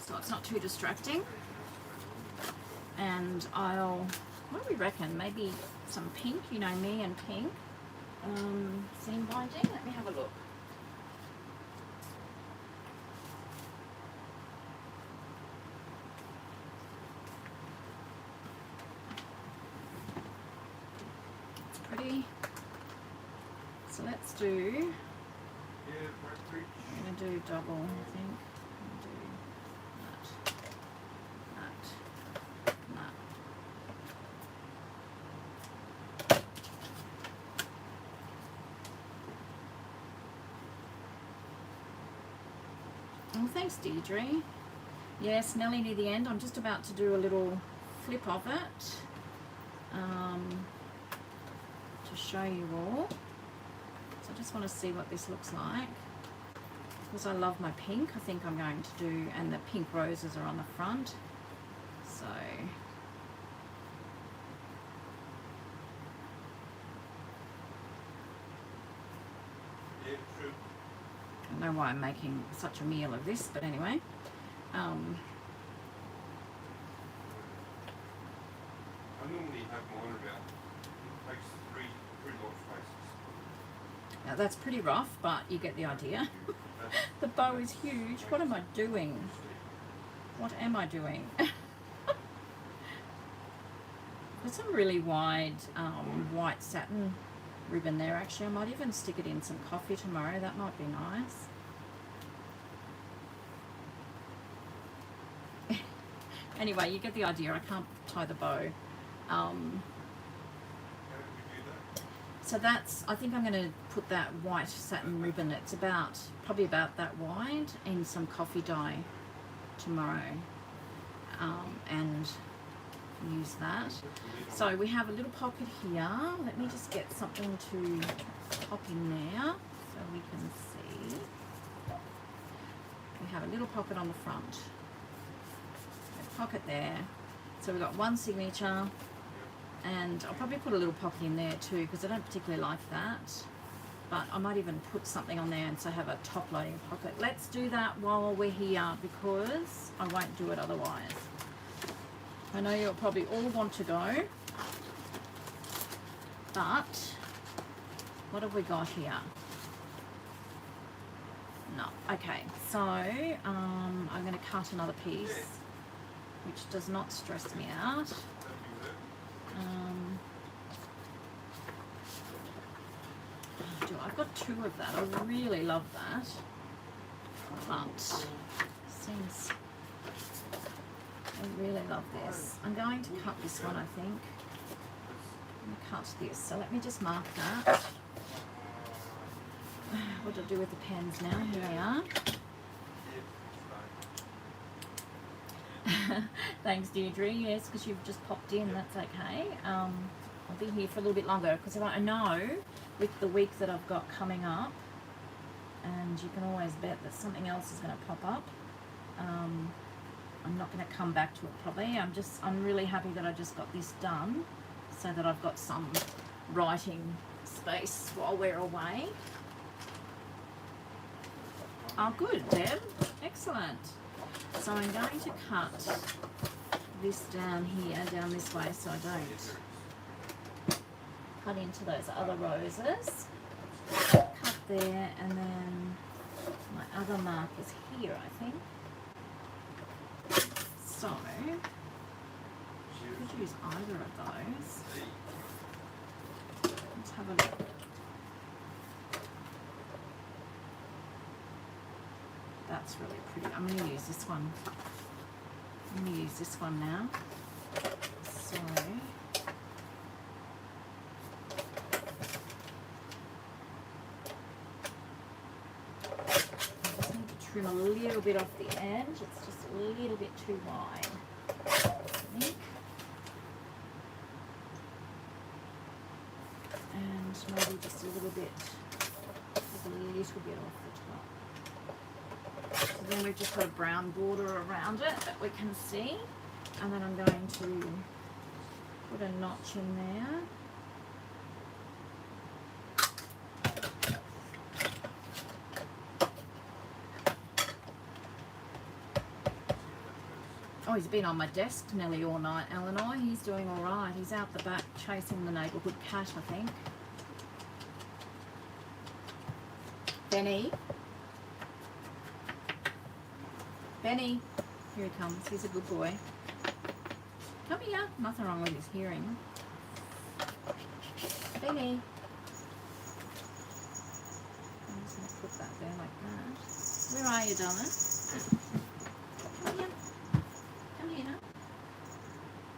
Speaker 1: So it's not too distracting. And I'll, what do we reckon? Maybe some pink, you know me and pink. Seam binding, let me have a look. It's pretty. So let's do, I'm going to do double, I think. Oh, thanks, Deirdre. Yes, nearly near the end. I'm just about to do a little flip of it to show you all. So I just want to see what this looks like. Because I love my pink, I think I'm going to do, and the pink roses are on the front. So I don't know why I'm making such a meal of this, but anyway.
Speaker 2: I normally have mine about, it takes three lot faces.
Speaker 1: Now that's pretty rough, but you get the idea. The bow is huge. What am I doing? What am I doing? There's some really wide white satin ribbon there. Actually, I might even stick it in some coffee tomorrow. That might be nice. Anyway, you get the idea. I can't tie the bow. So that's, I think I'm going to put that white satin ribbon, it's about, probably about that wide, in some coffee dye tomorrow, and use that. So we have a little pocket here. Let me just get something to pop in there so we can see. We have a little pocket on the front. A pocket there. So we've got one signature, and I'll probably put a little pocket in there too because I don't particularly like that. But I might even put something on there and so have a top loading pocket. Let's do that while we're here because I won't do it otherwise. I know you'll probably all want to go, but what have we got here? No. Okay, so I'm going to cut another piece, which does not stress me out. I've got two of that. I really love that, but seems I really love this. I'm going to cut this one, I think. I'm going to cut this. So let me just mark that. What do I do with the pens now? Here they are. Thanks, Deirdre. Yes, because you've just popped in. That's okay. I'll be here for a little bit longer because I know with the week that I've got coming up, and you can always bet that something else is going to pop up. I'm not going to come back to it probably. I'm really happy that I just got this done so that I've got some writing space while we're away. Oh, good, Deb. Excellent. So I'm going to cut this down here, down this way, so I don't cut into those other roses. Cut there, and then my other mark is here, I think. So, I could use either of those. Let's have a look. That's really pretty. I'm going to use this one. I'm going to use this one now. So, I just need to trim a little bit off the edge. It's just a little bit too wide, I think. And maybe just a little bit off the top. So then we've just got a brown border around it that we can see. And then I'm going to put a notch in there. Oh, he's been on my desk nearly all night, Eleanor. He's doing all right. He's out the back chasing the neighbourhood cat, I think. Benny. Benny. Here he comes. He's a good boy. Come here. Nothing wrong with his hearing. Benny. I'm just going to put that there like that. Where are you, darling? Come here. Come here now.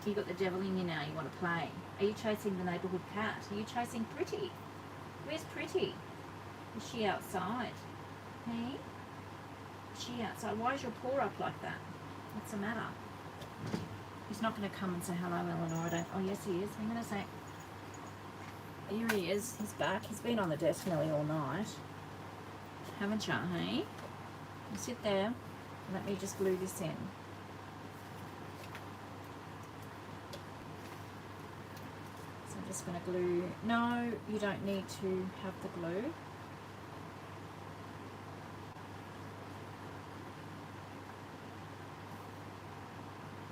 Speaker 1: You got the devil in you now. You want to play. Are you chasing the neighbourhood cat? Are you chasing Pretty? Where's Pretty? Is she outside? Hey? Is she outside? Why is your paw up like that? What's the matter? He's not going to come and say hello, Eleanor. I don't. Oh, yes, he is. I'm going to say. Here he is. He's back. He's been on the desk nearly all night. Haven't you, hey? You sit there. Let me just glue this in. So I'm just going to glue. No, you don't need to have the glue.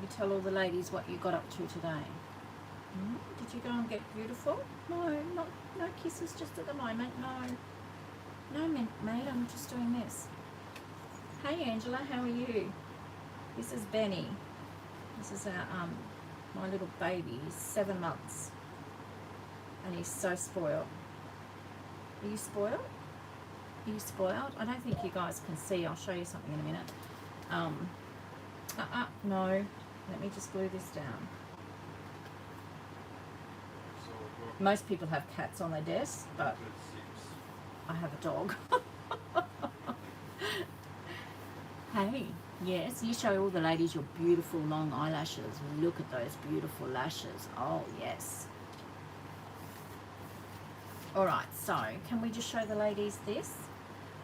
Speaker 1: You tell all the ladies what you got up to today. Did you go and get beautiful? No, no kisses just at the moment. No, mate, I'm just doing this. Hey, Angela, how are you? This is Benny. This is our my little baby. He's 7 months, and he's so spoiled. Are you spoiled? Are you spoiled? I don't think you guys can see. I'll show you something in a minute. No. Let me just glue this down. Most people have cats on their desk, but I have a dog. Hey, yes, you show all the ladies your beautiful long eyelashes. Look at those beautiful lashes. Oh, yes. All right, so can we just show the ladies this?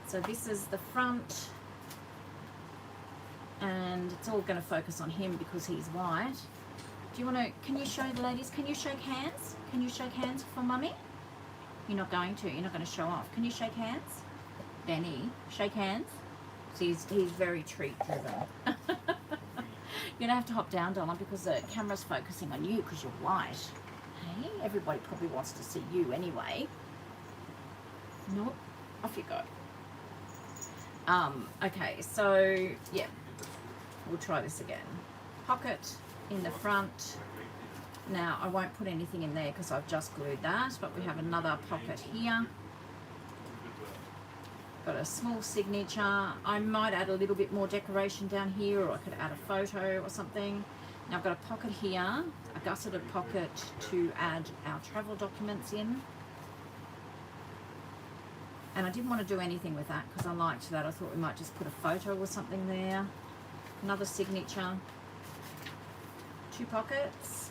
Speaker 1: So this is the front. And it's all going to focus on him because he's white. Do you want to, can you show the ladies, can you shake hands? Can you shake hands for Mummy? You're not going to, you're not going to show off. Can you shake hands? Benny, shake hands. So he's very treat driven. You're going to have to hop down, darling, because the camera's focusing on you because you're white. Hey, everybody probably wants to see you anyway. Nope, off you go. Okay, so, yeah. We'll try this again. Pocket in the front. Now, I won't put anything in there because I've just glued that, but we have another pocket here. Got a small signature. I might add a little bit more decoration down here, or I could add a photo or something. Now, I've got a pocket here, a gusseted pocket to add our travel documents in. And I didn't want to do anything with that because I liked that. I thought we might just put a photo or something there. Another signature. 2 pockets.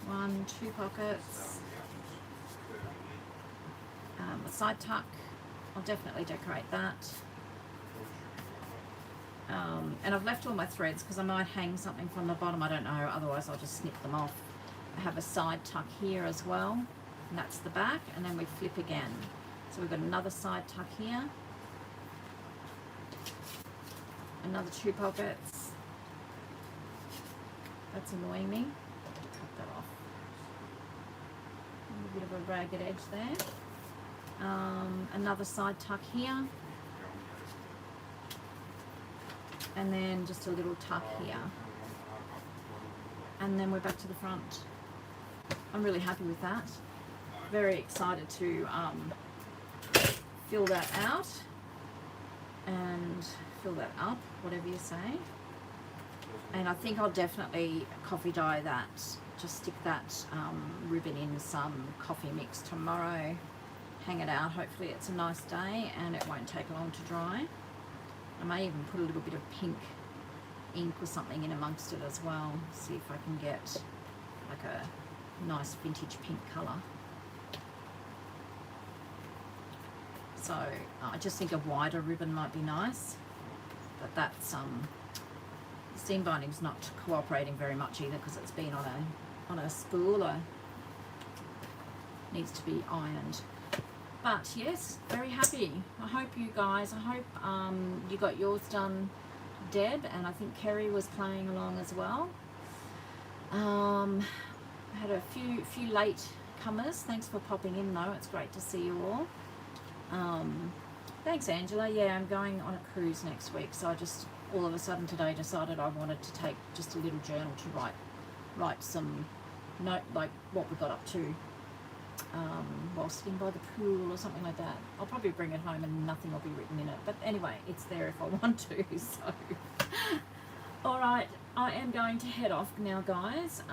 Speaker 1: 1, 2 pockets. A side tuck. I'll definitely decorate that. And I've left all my threads because I might hang something from the bottom. I don't know. Otherwise, I'll just snip them off. I have a side tuck here as well. And that's the back. And then we flip again. So we've got another side tuck here. Another 2 pockets. That's annoying me. Cut that off. A bit of a ragged edge there. Another side tuck here. And then just a little tuck here. And then we're back to the front. I'm really happy with that. Very excited to fill that out and fill that up, whatever you say. And I think I'll definitely coffee dye that, just stick that ribbon in some coffee mix tomorrow, hang it out. Hopefully it's a nice day and it won't take long to dry. I may even put a little bit of pink ink or something in amongst it as well, see if I can get like a nice vintage pink colour. So I just think a wider ribbon might be nice, but that's the seam binding's not cooperating very much either because it's been on a spool or needs to be ironed. But yes, very happy. I hope you guys, you got yours done, Deb, and I think Kerry was playing along as well. Had a few late comers. Thanks for popping in though. It's great to see you all. Thanks, Angela. Yeah, I'm going on a cruise next week, so I just all of a sudden today decided I wanted to take just a little journal to write some note, like what we got up to while sitting by the pool or something like that. I'll probably bring it home and nothing will be written in it, but anyway, it's there if I want to. So all right, I am going to head off now, guys.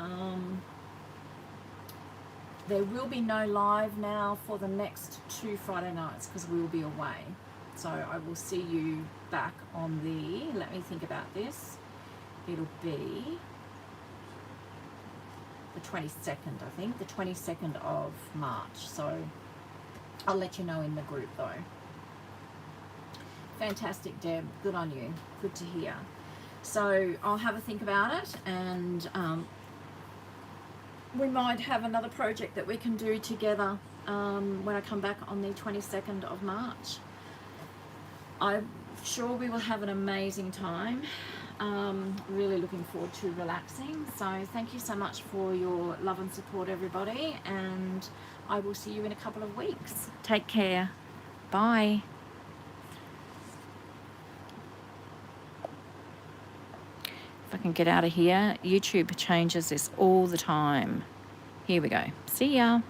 Speaker 1: There will be no live now for the next 2 Friday nights because we will be away. So I will see you back on the, let me think about this, it'll be the 22nd, I think, the 22nd of March. So I'll let you know in the group though. Fantastic, Deb, good on you, good to hear. So I'll have a think about it, and we might have another project that we can do together when I come back on the 22nd of March. I'm sure we will have an amazing time. Really looking forward to relaxing. So thank you so much for your love and support, everybody, and I will see you in a couple of weeks. Take care. Bye. If I can get out of here, YouTube changes this all the time. Here we go. See ya.